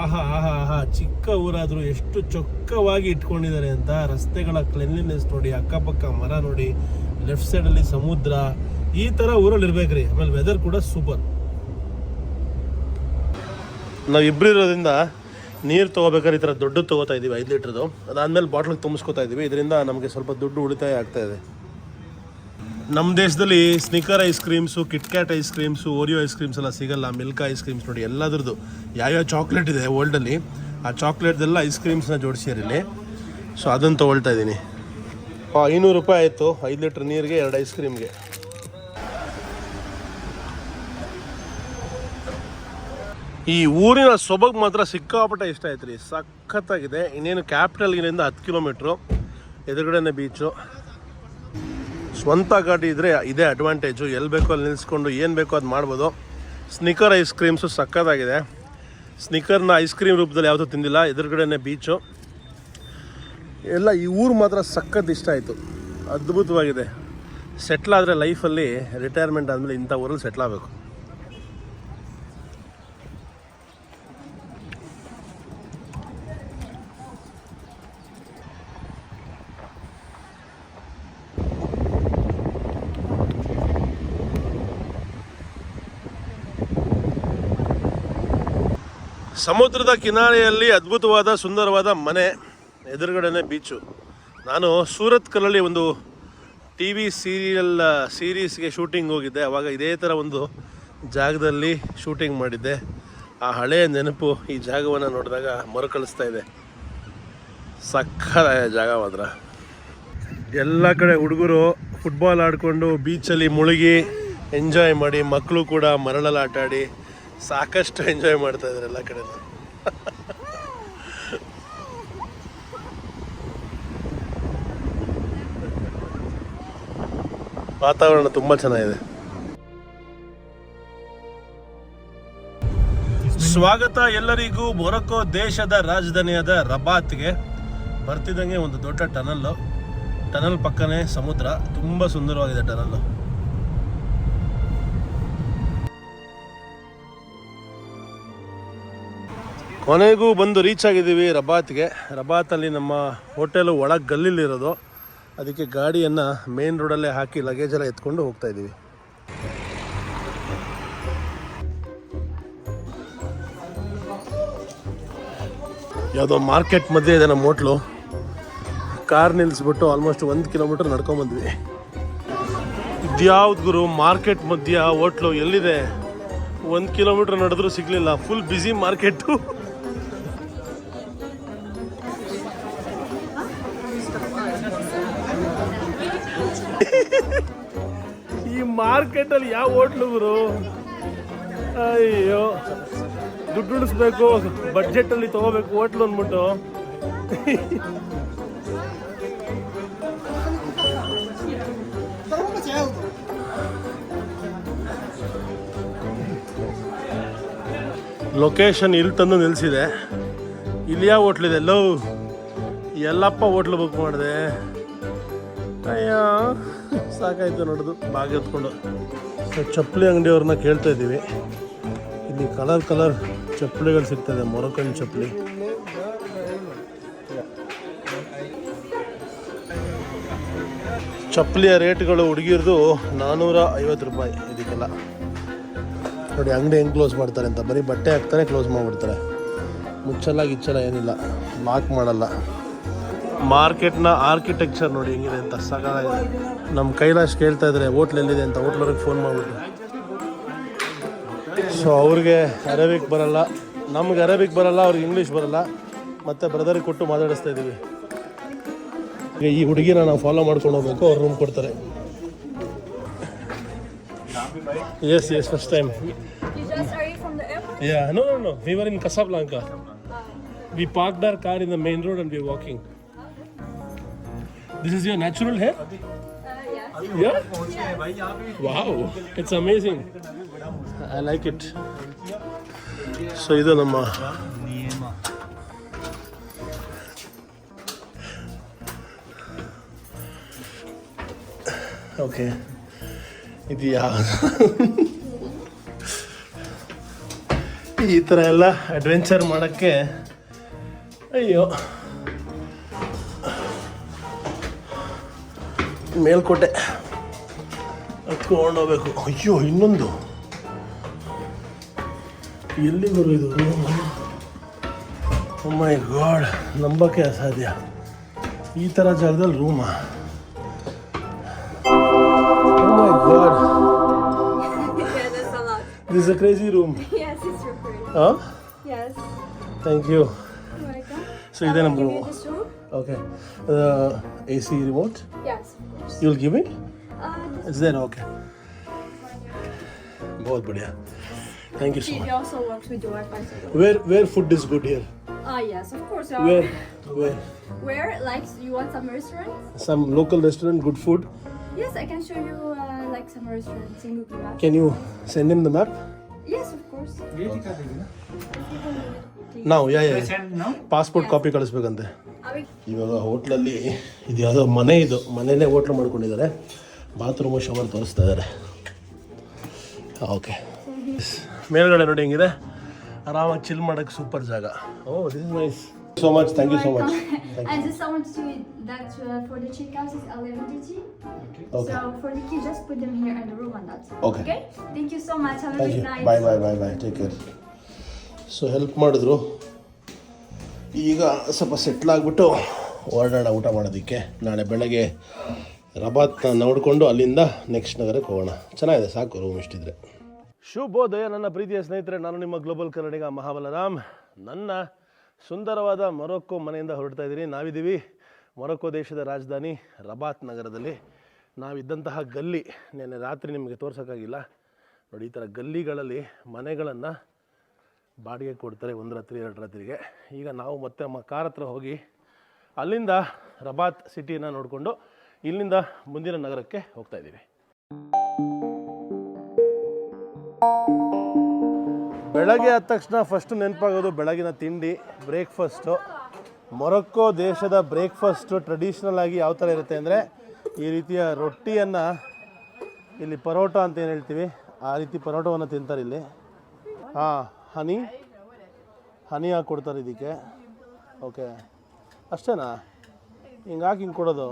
ಆಹಾ ಆಹಾ ಆಹಾ, ಚಿಕ್ಕ ಊರಾದರೂ ಎಷ್ಟು ಚೊಕ್ಕವಾಗಿ ಇಟ್ಕೊಂಡಿದ್ದಾರೆ ಅಂತ. ರಸ್ತೆಗಳ ಕ್ಲೆನ್ಲಿನೆಸ್ ನೋಡಿ, ಅಕ್ಕಪಕ್ಕ ಮರ ನೋಡಿ, ಲೆಫ್ಟ್ ಸೈಡಲ್ಲಿ ಸಮುದ್ರ. ಈ ಥರ ಊರಲ್ಲಿ ಇರ್ಬೇಕ್ರಿ. ಆಮೇಲೆ ವೆದರ್ ಕೂಡ ಸೂಪರ್. ನಾವು ಇಬ್ಬರು ಇರೋದ್ರಿಂದ ನೀರು ತೊಗೋಬೇಕಾದ್ರೆ ಈ ಥರ ದೊಡ್ಡ ತೊಗೋತಾ ಇದ್ದೀವಿ, 5 ಲೀಟ್ರದ್ದು. ಅದಾದಮೇಲೆ ಬಾಟ್ಲಿಗೆ ತುಂಬಿಸ್ಕೊತಾ ಇದ್ದೀವಿ. ಇದರಿಂದ ನಮಗೆ ಸ್ವಲ್ಪ ದುಡ್ಡು ಉಳಿತಾಯ ಆಗ್ತಾ ಇದೆ. ನಮ್ಮ ದೇಶದಲ್ಲಿ Snicker ice creams, KitKat ice creams, Oreo ice creams ಎಲ್ಲ ಸಿಗಲ್ಲ. ಮಿಲ್ಕ್ ಐಸ್ ಕ್ರೀಮ್ಸ್ ನೋಡಿ, ಎಲ್ಲದ್ರದ್ದು ಯಾವ್ಯಾವ ಚಾಕ್ಲೇಟ್ ಇದೆ ವರ್ಲ್ಡಲ್ಲಿ, ಆ ಚಾಕ್ಲೇಟ್ದೆಲ್ಲ ಐಸ್ ಕ್ರೀಮ್ಸ್ನ ಜೋಡಿಸಿರಲ್ಲಿ. ಸೊ ಅದನ್ನು ತೊಗೊಳ್ತಾ ಇದ್ದೀನಿ. 500 ರೂಪಾಯಿ ಆಯಿತು 5 ಲೀಟ್ರ್ ನೀರಿಗೆ, 2 ಐಸ್ ಕ್ರೀಮ್ಗೆ. ಈ ಊರಿನ ಸೊಬಗು ಮಾತ್ರ ಸಿಕ್ಕಾಪಟ್ಟೆ ಇಷ್ಟ ಆಯ್ತು ರೀ, ಸಖತ್ತಾಗಿದೆ. ಇನ್ನೇನು ಕ್ಯಾಪಿಟಲ್ಗಿನಿಂದ 10 ಕಿಲೋಮೀಟ್ರು, ಎದುರುಗಡೆನೇ ಬೀಚು. ಸ್ವಂತ ಗಾಡಿ ಇದ್ದರೆ ಇದೇ ಅಡ್ವಾಂಟೇಜು, ಎಲ್ಲಿ ಬೇಕೋ ಅಲ್ಲಿ ನಿಲ್ಲಿಸ್ಕೊಂಡು ಏನು ಬೇಕೋ ಅದು ಮಾಡ್ಬೋದು. ಸ್ನಿಕರ್ ಐಸ್ ಕ್ರೀಮ್ಸು ಸಖತ್ತಾಗಿದೆ. ಸ್ನಿಕರ್ನ ಐಸ್ ಕ್ರೀಮ್ ರೂಪದಲ್ಲಿ ಯಾವುದೂ ತಿಂದಿಲ್ಲ, ಎದುರುಗಡೆನೇ ಬೀಚು ಎಲ್ಲ. ಈ ಊರು ಮಾತ್ರ ಸಖತ್ ಇಷ್ಟ ಆಯಿತು, ಅದ್ಭುತವಾಗಿದೆ. ಸೆಟ್ಲಾದರೆ ಲೈಫಲ್ಲಿ, ರಿಟೈರ್ಮೆಂಟ್ ಆದಮೇಲೆ ಇಂಥ ಊರಲ್ಲಿ ಸೆಟ್ಲಾಗಬೇಕು. ಸಮುದ್ರದ ಕಿನಾರೆಯಲ್ಲಿ ಅದ್ಭುತವಾದ ಸುಂದರವಾದ ಮನೆ, ಎದುರುಗಡೆನೇ ಬೀಚು. ನಾನು ಸೂರತ್ ಕಲ್ಲಲ್ಲಿ ಒಂದು TV ಸೀರೀಸ್ಗೆ ಶೂಟಿಂಗ್ ಹೋಗಿದ್ದೆ. ಆವಾಗ ಇದೇ ಥರ ಒಂದು ಜಾಗದಲ್ಲಿ ಶೂಟಿಂಗ್ ಮಾಡಿದ್ದೆ. ಆ ಹಳೆಯ ನೆನಪು ಈ ಜಾಗವನ್ನು ನೋಡಿದಾಗ ಮರುಕಳಿಸ್ತಾ ಇದೆ. ಸಕ್ಕತ್ತಾದ ಜಾಗ ಮಾತ್ರ. ಎಲ್ಲ ಕಡೆ ಹುಡುಗರು ಫುಟ್ಬಾಲ್ ಆಡಿಕೊಂಡು ಬೀಚಲ್ಲಿ ಮುಳುಗಿ ಎಂಜಾಯ್ ಮಾಡಿ, ಮಕ್ಕಳು ಕೂಡ ಮರಳಲ್ಲಿ ಆಟ ಆಡಿ ಸಾಕಷ್ಟು ಎಂಜಾಯ್ ಮಾಡ್ತಾ ಇದ್ದಾರೆ ಎಲ್ಲ ಕಡೆ. ವಾತಾವರಣ ತುಂಬ ಚೆನ್ನಾಗಿದೆ. ಸ್ವಾಗತ ಎಲ್ಲರಿಗೂ ಮೊರೊಕ್ಕೋ ದೇಶದ ರಾಜಧಾನಿಯಾದ ರಬಾತ್ಗೆ. ಬರ್ತಿದ್ದಂಗೆ ಒಂದು ದೊಡ್ಡ ಟನಲ್ ಪಕ್ಕನೇ ಸಮುದ್ರ. ತುಂಬ ಸುಂದರವಾಗಿದೆ ಟನಲ್ಲು. ಕೊನೆಗೂ ಬಂದು ರೀಚ್ ಆಗಿದ್ದೀವಿ ರಬಾತ್ಗೆ. ರಬಾತಲ್ಲಿ ನಮ್ಮ ಹೋಟೆಲು ಒಳಗೆ ಗಲ್ಲಿಲಿರೋದು, ಅದಕ್ಕೆ ಗಾಡಿಯನ್ನು ಮೇನ್ ರೋಡಲ್ಲೇ ಹಾಕಿ ಲಗೇಜ್ ಎಲ್ಲ ಎತ್ಕೊಂಡು ಹೋಗ್ತಾ ಇದ್ದೀವಿ. ಯಾವುದೋ ಮಾರ್ಕೆಟ್ ಮಧ್ಯೆ ಇದೆ ನಮ್ಮ ಹೋಟ್ಲು. ಕಾರ್ ನಿಲ್ಲಿಸ್ಬಿಟ್ಟು ಆಲ್ಮೋಸ್ಟ್ 1 ಕಿಲೋಮೀಟರ್ ನಡ್ಕೊಂಬಂದ್ವಿ. ಇದ್ಯಾವ್ದು ಗುರು ಮಾರ್ಕೆಟ್ ಮಧ್ಯ ಹೋಟ್ಲು ಎಲ್ಲಿದೆ? 1 ಕಿಲೋಮೀಟರ್ ನಡೆದ್ರೂ ಸಿಗಲಿಲ್ಲ, ಫುಲ್ ಬ್ಯುಸಿ ಮಾರ್ಕೆಟು. ಈ ಮಾರ್ಕೆಟಲ್ಲಿ ಯಾವ ಹೋಟ್ಲು ಗುರು? ಅಯ್ಯೋ, ದುಡ್ಡು ಉಳಿಸ್ಬೇಕು, ಬಡ್ಜೆಟಲ್ಲಿ ತೊಗೋಬೇಕು ಹೋಟ್ಲು ಅಂದ್ಬಿಟ್ಟು. ಲೊಕೇಶನ್ ಇಲ್ಲಿ ತಂದು ನಿಲ್ಲಿಸಿದೆ. ಇಲ್ಲಿ ಯಾವ ಹೋಟ್ಲಿದೆ? ಎಲ್ಲಪ್ಪ ಹೋಟ್ಲು ಬುಕ್ ಮಾಡಿದೆ. ಅಯ್ಯ ಸಾಕಾಯ್ತು ನೋಡೋದು ಬಾಗಿ ಎತ್ಕೊಂಡು. ಚಪ್ಪಲಿ ಅಂಗಡಿಯವ್ರನ್ನ ಕೇಳ್ತಾ ಇದ್ದೀವಿ. ಇಲ್ಲಿ ಕಲರ್ ಚಪ್ಪಲಿಗಳು ಸಿಗ್ತದೆ, ಮೊರೊಕ್ಕನ್ ಚಪ್ಪಲಿ. ಚಪ್ಪಲಿಯ ರೇಟ್ಗಳು ಹುಡುಗಿರ್ದು 450 ರೂಪಾಯಿ ಇದಕ್ಕೆಲ್ಲ. ನೋಡಿ ಅಂಗಡಿ ಹೆಂಗೆ ಕ್ಲೋಸ್ ಮಾಡ್ತಾರೆ ಅಂತ, ಬರೀ ಬಟ್ಟೆ ಹಾಕ್ತಾರೆ ಕ್ಲೋಸ್ ಮಾಡಿಬಿಡ್ತಾರೆ. ಮುಚ್ಚಲ್ಲ ಗಿಚ್ಚಲ್ಲ ಏನಿಲ್ಲ, ಲಾಕ್ ಮಾಡಲ್ಲ. ಮಾರ್ಕೆಟ್ನ ಆರ್ಕಿಟೆಕ್ಚರ್ ನೋಡಿ ಹೆಂಗಿದೆ ಅಂತ, ಸಾಕಾಗಿದೆ. ನಮ್ಮ ಕೈಲಾಶ್ ಕೇಳ್ತಾ ಇದ್ದಾರೆ ಹೋಟ್ಲ್ ಎಲ್ಲಿದೆ ಅಂತ. ಹೋಟ್ಲವ್ರಿಗೆ ಫೋನ್ ಮಾಡಿಬಿಟ್ಟು. ಸೊ ಅವ್ರಿಗೆ ಅರೇಬಿಕ್ ಬರಲ್ಲ, ನಮ್ಗೆ ಅರೇಬಿಕ್ ಬರಲ್ಲ, ಅವ್ರಿಗೆ ಇಂಗ್ಲೀಷ್ ಬರಲ್ಲ. ಮತ್ತು ಬ್ರದರಿಗೆ ಕೊಟ್ಟು ಮಾತಾಡಿಸ್ತಾ ಇದ್ದೀವಿ. ಈಗ ಈ ಹುಡುಗಿನ ನಾವು ಫಾಲೋ ಮಾಡ್ಕೊಂಡು ಹೋಗ್ಬೇಕು, ಅವ್ರು ರೂಮ್ ಕೊಡ್ತಾರೆ. Yes first time. Are you from the airport? Yeah, no. We were in Casablanca. We parked our car in the main road and we were walking. This is your natural hair? Yes. Yeah? Wow, it's amazing. I like it. So ಇದು ನಮ್ಮ okay ಇದು ಈ ಥರ ಎಲ್ಲ adventure ಮಾಡೋಕ್ಕೆ ಅಯ್ಯೋ ಮೇಲ್ಕೋಟೆ ಹತ್ಕೊಂಡು ಹೋಗ್ಬೇಕು. ಅಯ್ಯೋ ಇನ್ನೊಂದು ಎಲ್ಲಿ ಬರೋದು? ಓ ಮೈ ಗಾಡ್, ನಂಬಕ್ಕೆ ಅಸಾಧ್ಯ. ಈ ಥರ ಜಾಗದಲ್ಲಿ ರೂಮಾ? Oh my god, Yeah, that's a lot. This is a crazy room. Yes, it's your free. ಹಾಂ, Yes. Thank you. You're welcome. So ಇದೇ ನಮ್ಮ Give room. you this room? Okay, A C remote Yes, of course. You will give it? This is there? Okay, बहुत बढ़िया, thank you so TV much. also works with your Wi-Fi. So. Where food is good here? Yes, of course. Where Where? Like, you want some restaurants? some local restaurant, good food? Yes, I can show you like some restaurants in Google Maps. Can you send him the map Yes, of course. now? Yeah. Passport copy ಕಳಿಸ್ಬೇಕಂತೆ. ಇವಾಗ ಹೋಟ್ಲಲ್ಲಿ ಇದು ಯಾವುದೋ ಮನೆ, ಇದು ಮನೆಯಲ್ಲೇ hotel ಮಾಡ್ಕೊಂಡಿದ್ದಾರೆ. Bathroom shower ತೋರಿಸ್ತಾ ಇದ್ದಾರೆ. ಓಕೆ, ಮೇಲ್ಗಡೆ ನೋಡಿ ಹೆಂಗಿದೆ, ಆರಾಮಾಗಿ ಚಿಲ್ ಮಾಡೋಕ್ಕೆ ಸೂಪರ್ ಜಾಗ. Oh, this is nice. So much, thank you so much. And just I want to that for the checkout is 11:30. Okay. So for the kids, just put them here in the room and that's it. Okay. Okay. Thank you so much. Have a Thank good you. night. Bye. Take care. So help ಮಾಡಿದ್ರು. ಈಗ ಸ್ವಲ್ಪ settle ಆಗಿಬಿಟ್ಟು ಹೊರಡೋಣ ಊಟ ಮಾಡೋದಕ್ಕೆ. ನಾಳೆ ಬೆಳಗ್ಗೆ ರಬಾತ್ನ ನೋಡಿಕೊಂಡು ಅಲ್ಲಿಂದ ನೆಕ್ಸ್ಟ್ ನಗರಕ್ಕೆ ಹೋಗೋಣ. ಚೆನ್ನಾಗಿದೆ, ಸಾಕು ರೂಮ್ ಇಷ್ಟಿದ್ರೆ. ಶುಭೋದಯ ನನ್ನ ಪ್ರೀತಿಯ ಸ್ನೇಹಿತರೆ, ನಾನು ನಿಮ್ಮ ಗ್ಲೋಬಲ್ ಕನ್ನಡಿಗ ಮಹಾಬಲರಾಮ್. ನನ್ನ ಸುಂದರವಾದ ಮೊರೊಕ್ಕೊ ಮನೆಯಿಂದ ಹೊರಡ್ತಾ ಇದ್ದೀನಿ. ನಾವಿದ್ದೀವಿ ಮೊರೊಕ್ಕೊ ದೇಶದ ರಾಜಧಾನಿ ರಬಾತ್ ನಗರದಲ್ಲಿ. ನಾವಿದ್ದಂತಹ ಗಲ್ಲಿ ನೆನ್ನೆ ರಾತ್ರಿ ನಿಮಗೆ ತೋರ್ಸೋಕ್ಕಾಗಿಲ್ಲ ನೋಡಿ. ಈ ಥರ ಗಲ್ಲಿಗಳಲ್ಲಿ ಮನೆಗಳನ್ನು ಬಾಡಿಗೆ ಕೊಡ್ತಾರೆ 1 ರಾತ್ರಿ 2 ರಾತ್ರಿಗೆ. ಈಗ ನಾವು ಮತ್ತೆ ನಮ್ಮ ಕಾರ್ ಹತ್ರ ಹೋಗಿ ಅಲ್ಲಿಂದ ರಬಾತ್ ಸಿಟಿಯನ್ನು ನೋಡಿಕೊಂಡು ಇಲ್ಲಿಂದ ಮುಂದಿನ ನಗರಕ್ಕೆ ಹೋಗ್ತಾ ಇದ್ದೀವಿ. ಬೆಳಗ್ಗೆ ಆದ ತಕ್ಷಣ ಫಸ್ಟ್ ನೆನಪಾಗೋದು ಬೆಳಗಿನ ತಿಂಡಿ, ಬ್ರೇಕ್ಫಾಸ್ಟು. ಮೊರೊಕ್ಕೊ ದೇಶದ ಬ್ರೇಕ್ಫಾಸ್ಟು ಟ್ರೆಡಿಷ್ನಲ್ ಆಗಿ ಯಾವ ಥರ ಇರುತ್ತೆ ಅಂದರೆ, ಈ ರೀತಿಯ ರೊಟ್ಟಿಯನ್ನು ಇಲ್ಲಿ ಪರೋಟ ಅಂತ ಏನು ಹೇಳ್ತೀವಿ, ಆ ರೀತಿ ಪರೋಟವನ್ನು ತಿಂತಾರೆ ಇಲ್ಲಿ. ಹಾಂ, ಹನಿ ಹಾಕಿ ಕೊಡ್ತಾರೆ ಇದಕ್ಕೆ. ಓಕೆ, ಅಷ್ಟೇನಾ? ಹಿಂಗಾಗಿ ಹಿಂಗೆ ಕೊಡೋದು?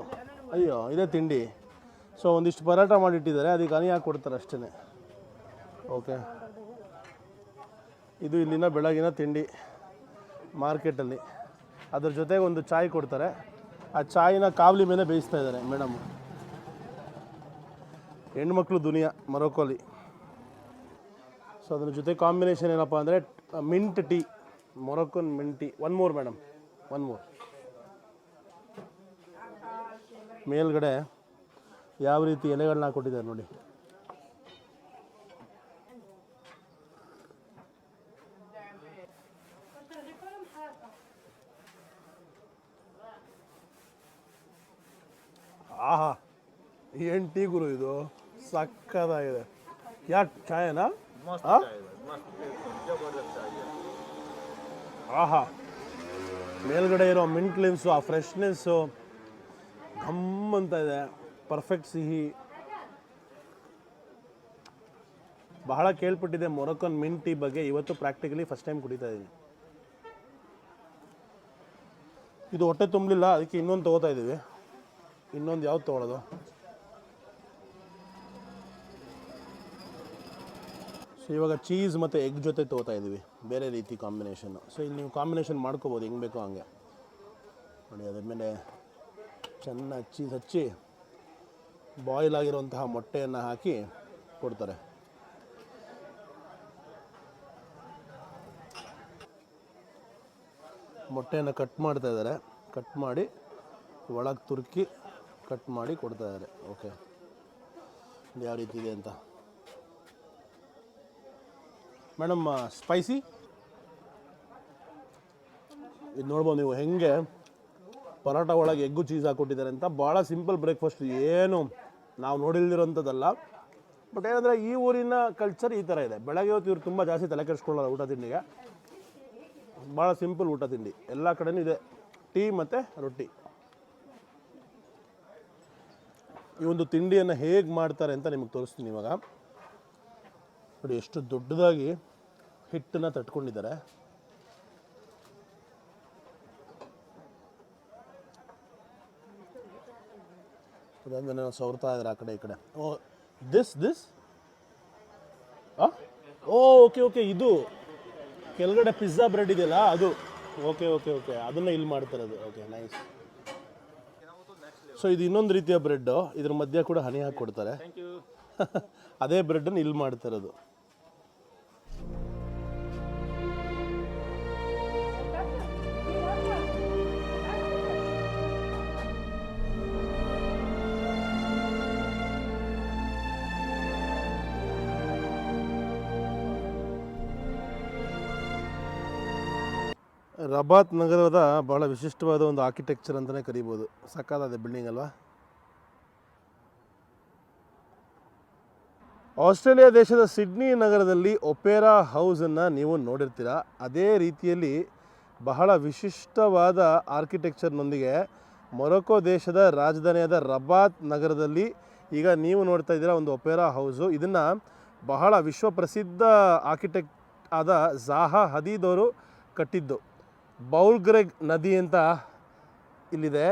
ಅಯ್ಯೋ, ಇದೇ ತಿಂಡಿ. ಸೊ ಒಂದಿಷ್ಟು ಪರೋಟ ಮಾಡಿಟ್ಟಿದ್ದಾರೆ, ಅದಕ್ಕೆ ಹನಿ ಹಾಕಿ ಕೊಡ್ತಾರೆ ಅಷ್ಟೇ. ಓಕೆ, ಇದು ಇಲ್ಲಿನ ಬೆಳಗಿನ ತಿಂಡಿ ಮಾರ್ಕೆಟಲ್ಲಿ. ಅದ್ರ ಜೊತೆಗೆ ಒಂದು ಚಾಯ್ ಕೊಡ್ತಾರೆ. ಆ ಚಾಯ್ನ ಕಾವಲಿ ಮೇಲೆ ಬೇಯಿಸ್ತಾ ಇದ್ದಾರೆ ಮೇಡಮ್. ಹೆಣ್ಮಕ್ಳು ದುನಿಯಾ ಮೊರೊಕ್ಕೋಲಿ. ಸೊ ಅದ್ರ ಜೊತೆ ಕಾಂಬಿನೇಷನ್ ಏನಪ್ಪ ಅಂದರೆ mint tea, Moroccan mint tea. One more madam, one more. ಮೇಲ್ಗಡೆ ಯಾವ ರೀತಿ ಎಲೆಗಳನ್ನ ಕೊಟ್ಟಿದ್ದಾರೆ ನೋಡಿ. ಆಹಾ, ಏನು ಟೀ ಗುರು ಇದು, ಸಕ್ಕತ್ತಾಗಿದೆ. ಯಾಕೆ ಚಾಯನಾ? ಆಹಾ, ಮೇಲ್ಗಡೆ ಇರೋ ಮಿಂಟ್ ಲಿನ್ಸು, ಆ ಫ್ರೆಶ್ನೆಸ್ಸು ಘಮ್ ಅಂತ ಇದೆ. ಪರ್ಫೆಕ್ಟ್ ಸಿಹಿ. ಬಹಳ ಕೇಳ್ಪಟ್ಟಿದೆ ಮೊರೊಕ್ಕನ್ ಮಿಂಟ್ ಟೀ ಬಗ್ಗೆ. ಇವತ್ತು ಪ್ರಾಕ್ಟಿಕಲಿ ಫಸ್ಟ್ ಟೈಮ್ ಕುಡಿತಾ ಇದ್ದೀನಿ. ಇದು ಹೊಟ್ಟೆ ತುಂಬಲಿಲ್ಲ, ಅದಕ್ಕೆ ಇನ್ನೊಂದು ತೊಗೋತಾ ಇದ್ದೀವಿ. ಇನ್ನೊಂದು ಯಾವ್ದು ತೊಗೊಳೋದು? ಸೊ ಇವಾಗ ಚೀಸ್ ಮತ್ತು ಎಗ್ ಜೊತೆ ತೊಗೋತಾ ಇದ್ದೀವಿ, ಬೇರೆ ರೀತಿ ಕಾಂಬಿನೇಷನ್ನು. ಸೊ ಇಲ್ಲಿ ನೀವು ಕಾಂಬಿನೇಷನ್ ಮಾಡ್ಕೋಬೋದು ಹೆಂಗೆ ಬೇಕೋ ಹಂಗೆ ನೋಡಿ. ಅದ್ರ ಮೇಲೆ ಚೆನ್ನಾಗಿ ಚೀಸ್ ಹಚ್ಚಿ ಬಾಯ್ಲ್ ಆಗಿರುವಂತಹ ಮೊಟ್ಟೆಯನ್ನು ಹಾಕಿ ಕೊಡ್ತಾರೆ. ಮೊಟ್ಟೆಯನ್ನು ಕಟ್ ಮಾಡ್ತಾ ಇದ್ದಾರೆ. ಕಟ್ ಮಾಡಿ ಒಳಗೆ ತುರುಕಿ ಕಟ್ ಮಾಡಿ ಕೊಡ್ತಾ ಇದ್ದಾರೆ. ಓಕೆ, ಯಾವ ರೀತಿ ಇದೆ ಅಂತ ಮೇಡಮ್. ಸ್ಪೈಸಿ ಇದು ನೋಡ್ಬೋದು ನೀವು ಹೆಂಗೆ ಪರೋಟ ಒಳಗೆ ಎಗ್ಗು ಚೀಸ್ ಹಾಕ್ಕೊಟ್ಟಿದ್ದಾರೆ ಅಂತ. ಭಾಳ ಸಿಂಪಲ್ ಬ್ರೇಕ್ಫಾಸ್ಟ್, ಏನು ನಾವು ನೋಡಿಲ್ದಿರೋಂಥದ್ದಲ್ಲ. ಬಟ್ ಏನಂದರೆ ಈ ಊರಿನ ಕಲ್ಚರ್ ಈ ಥರ ಇದೆ. ಬೆಳಗ್ಗೆ ಹೊತ್ತು ಇವ್ರು ತುಂಬ ಜಾಸ್ತಿ ತಲೆ ಕೆಡಿಸ್ಕೊಳ್ಳೋಲ್ಲ ಊಟ ತಿಂಡಿಗೆ. ಭಾಳ ಸಿಂಪಲ್ ಊಟ ತಿಂಡಿ, ಎಲ್ಲ ಕಡೆನೂ ಇದೆ, ಟೀ ಮತ್ತು ರೊಟ್ಟಿ. ಈ ಒಂದು ತಿಂಡಿಯನ್ನು ಹೇಗೆ ಮಾಡ್ತಾರೆ ಅಂತ ನಿಮಗೆ ತೋರಿಸ್ತೀನಿ ಇವಾಗ. ನೋಡಿ ಎಷ್ಟು ದೊಡ್ಡದಾಗಿ ಹಿಟ್ಟನ್ನು ತಟ್ಕೊಂಡಿದ್ದಾರೆ. ಅದಾದ್ಮೇಲೆ ಸವರ್ತಾ ಇದ್ದಾರೆ ಆ ಕಡೆ ಈ ಕಡೆ. ಓ ದಿಸ್ ಓಕೆ ಇದು ಕೆಳಗಡೆ ಪಿಜ್ಜಾ ಬ್ರೆಡ್ ಇದೆಯಲ್ಲ ಅದು. ಓಕೆ ಅದನ್ನು ಇಲ್ಲಿ ಮಾಡ್ತಾರೆ. Okay nice. ಸೊ ಇದು ಇನ್ನೊಂದು ರೀತಿಯ ಬ್ರೆಡ್ಡು, ಇದ್ರ ಮಧ್ಯೆ ಕೂಡ ಹನಿ ಹಾಕಿ ಕೊಡ್ತಾರೆ. ಅದೇ ಬ್ರೆಡ್ಡನ್ನು ಇಲ್ಲಿ ಮಾಡ್ತಿರೋದು. ರಬಾತ್ ನಗರದ ಬಹಳ ವಿಶಿಷ್ಟವಾದ ಒಂದು ಆರ್ಕಿಟೆಕ್ಚರ್ ಅಂತಲೇ ಕರಿಬೋದು. ಸಕ್ಕತ್ತಾದ ಬಿಲ್ಡಿಂಗ್ ಅಲ್ವಾ. ಆಸ್ಟ್ರೇಲಿಯಾ ದೇಶದ ಸಿಡ್ನಿ ನಗರದಲ್ಲಿ ಒಪೇರಾ ಹೌಸನ್ನು ನೀವು ನೋಡಿರ್ತೀರ. ಅದೇ ರೀತಿಯಲ್ಲಿ ಬಹಳ ವಿಶಿಷ್ಟವಾದ ಆರ್ಕಿಟೆಕ್ಚರ್ನೊಂದಿಗೆ ಮೊರೊಕೊ ದೇಶದ ರಾಜಧಾನಿಯಾದ ರಬಾತ್ ನಗರದಲ್ಲಿ ಈಗ ನೀವು ನೋಡ್ತಾ ಇದ್ದೀರಾ ಒಂದು ಒಪೇರಾ ಹೌಸು. ಇದನ್ನು ಬಹಳ ವಿಶ್ವಪ್ರಸಿದ್ಧ ಆರ್ಕಿಟೆಕ್ಟ್ ಆದ ಝಾಹಾ ಹದೀದ್ ಅವರು ಕಟ್ಟಿದ್ದು. ಬೌಲ್ಗ್ರೆಗ್ ನದಿ ಅಂತ ಇಲ್ಲಿದೆ,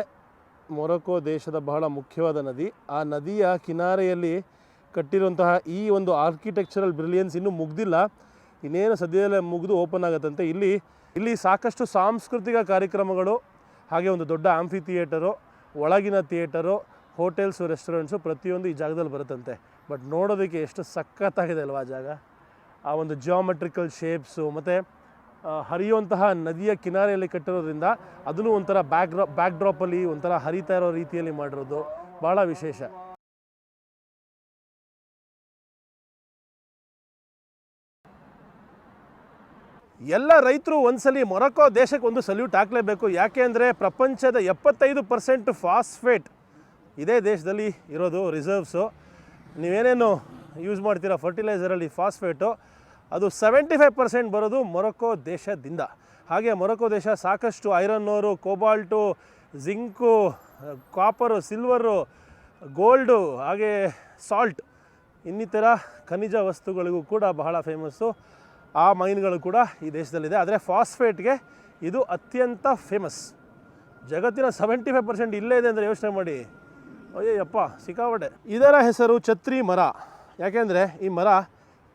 ಮೊರೊಕೊ ದೇಶದ ಬಹಳ ಮುಖ್ಯವಾದ ನದಿ. ಆ ನದಿಯ ಕಿನಾರೆಯಲ್ಲಿ ಕಟ್ಟಿರುವಂತಹ ಈ ಒಂದು ಆರ್ಕಿಟೆಕ್ಚರಲ್ ಬ್ರಿಲಿಯನ್ಸ್ ಇನ್ನೂ ಮುಗ್ದಿಲ್ಲ, ಇನ್ನೇನು ಸದ್ಯದಲ್ಲೇ ಮುಗಿದು ಓಪನ್ ಆಗುತ್ತಂತೆ. ಇಲ್ಲಿ ಸಾಕಷ್ಟು ಸಾಂಸ್ಕೃತಿಕ ಕಾರ್ಯಕ್ರಮಗಳು, ಹಾಗೆ ಒಂದು ದೊಡ್ಡ ಆಂಫಿ ಥಿಯೇಟರು, ಒಳಗಿನ ಥಿಯೇಟರು, ಹೋಟೆಲ್ಸು, ರೆಸ್ಟೋರೆಂಟ್ಸು ಪ್ರತಿಯೊಂದು ಈ ಜಾಗದಲ್ಲಿ ಬರುತ್ತಂತೆ. ಬಟ್ ನೋಡೋದಕ್ಕೆ ಎಷ್ಟು ಸಖತ್ತಾಗಿದೆ ಅಲ್ವಾ ಆ ಜಾಗ. ಆ ಒಂದು ಜಿಯೋಮೆಟ್ರಿಕಲ್ ಶೇಪ್ಸು ಮತ್ತು ಹರಿಯುವಂತಹ ನದಿಯ ಕಿನಾರೆಯಲ್ಲಿ ಕಟ್ಟಿರೋದ್ರಿಂದ ಅದನ್ನು ಒಂಥರ ಬ್ಯಾಕ್ ಡ್ರಾಪಲ್ಲಿ ಒಂಥರ ಹರಿತಾ ಇರೋ ರೀತಿಯಲ್ಲಿ ಮಾಡಿರೋದು ಭಾಳ ವಿಶೇಷ. ಎಲ್ಲ ರೈತರು ಒಂದ್ಸಲಿ ಮೊರೊಕೊ ದೇಶಕ್ಕೆ ಒಂದು ಸಲ್ಯೂಟ್ ಹಾಕಲೇಬೇಕು. ಯಾಕೆ ಅಂದರೆ ಪ್ರಪಂಚದ 75% ಫಾಸ್ಫೇಟ್ ಇದೇ ದೇಶದಲ್ಲಿ ಇರೋದು ರಿಸರ್ವ್ಸು. ನೀವೇನೇನು ಯೂಸ್ ಮಾಡ್ತೀರಾ ಫರ್ಟಿಲೈಸರಲ್ಲಿ ಫಾಸ್ಫೇಟು, ಅದು 75% ಬರೋದು ಮೊರೊಕೊ ದೇಶದಿಂದ. ಹಾಗೆ ಮೊರೊಕೊ ದೇಶ ಸಾಕಷ್ಟು iron ore, cobalt, zinc, copper, silver, gold, ಹಾಗೆ ಸಾಲ್ಟ್ ಇನ್ನಿತರ ಖನಿಜ ವಸ್ತುಗಳಿಗೂ ಕೂಡ ಬಹಳ ಫೇಮಸ್ಸು. ಆ ಮೈನ್ಗಳು ಕೂಡ ಈ ದೇಶದಲ್ಲಿದೆ. ಆದರೆ ಫಾಸ್ಫೇಟ್ಗೆ ಇದು ಅತ್ಯಂತ ಫೇಮಸ್. ಜಗತ್ತಿನ 75% ಇಲ್ಲೇ ಇದೆ ಅಂದರೆ ಯೋಚನೆ ಮಾಡಿ. ಅಯ್ಯಪ್ಪ ಸಿಕ್ಕಾಪಟ್ಟೆ. ಇದರ ಹೆಸರು ಛತ್ರಿ ಮರ. ಯಾಕೆಂದರೆ ಈ ಮರ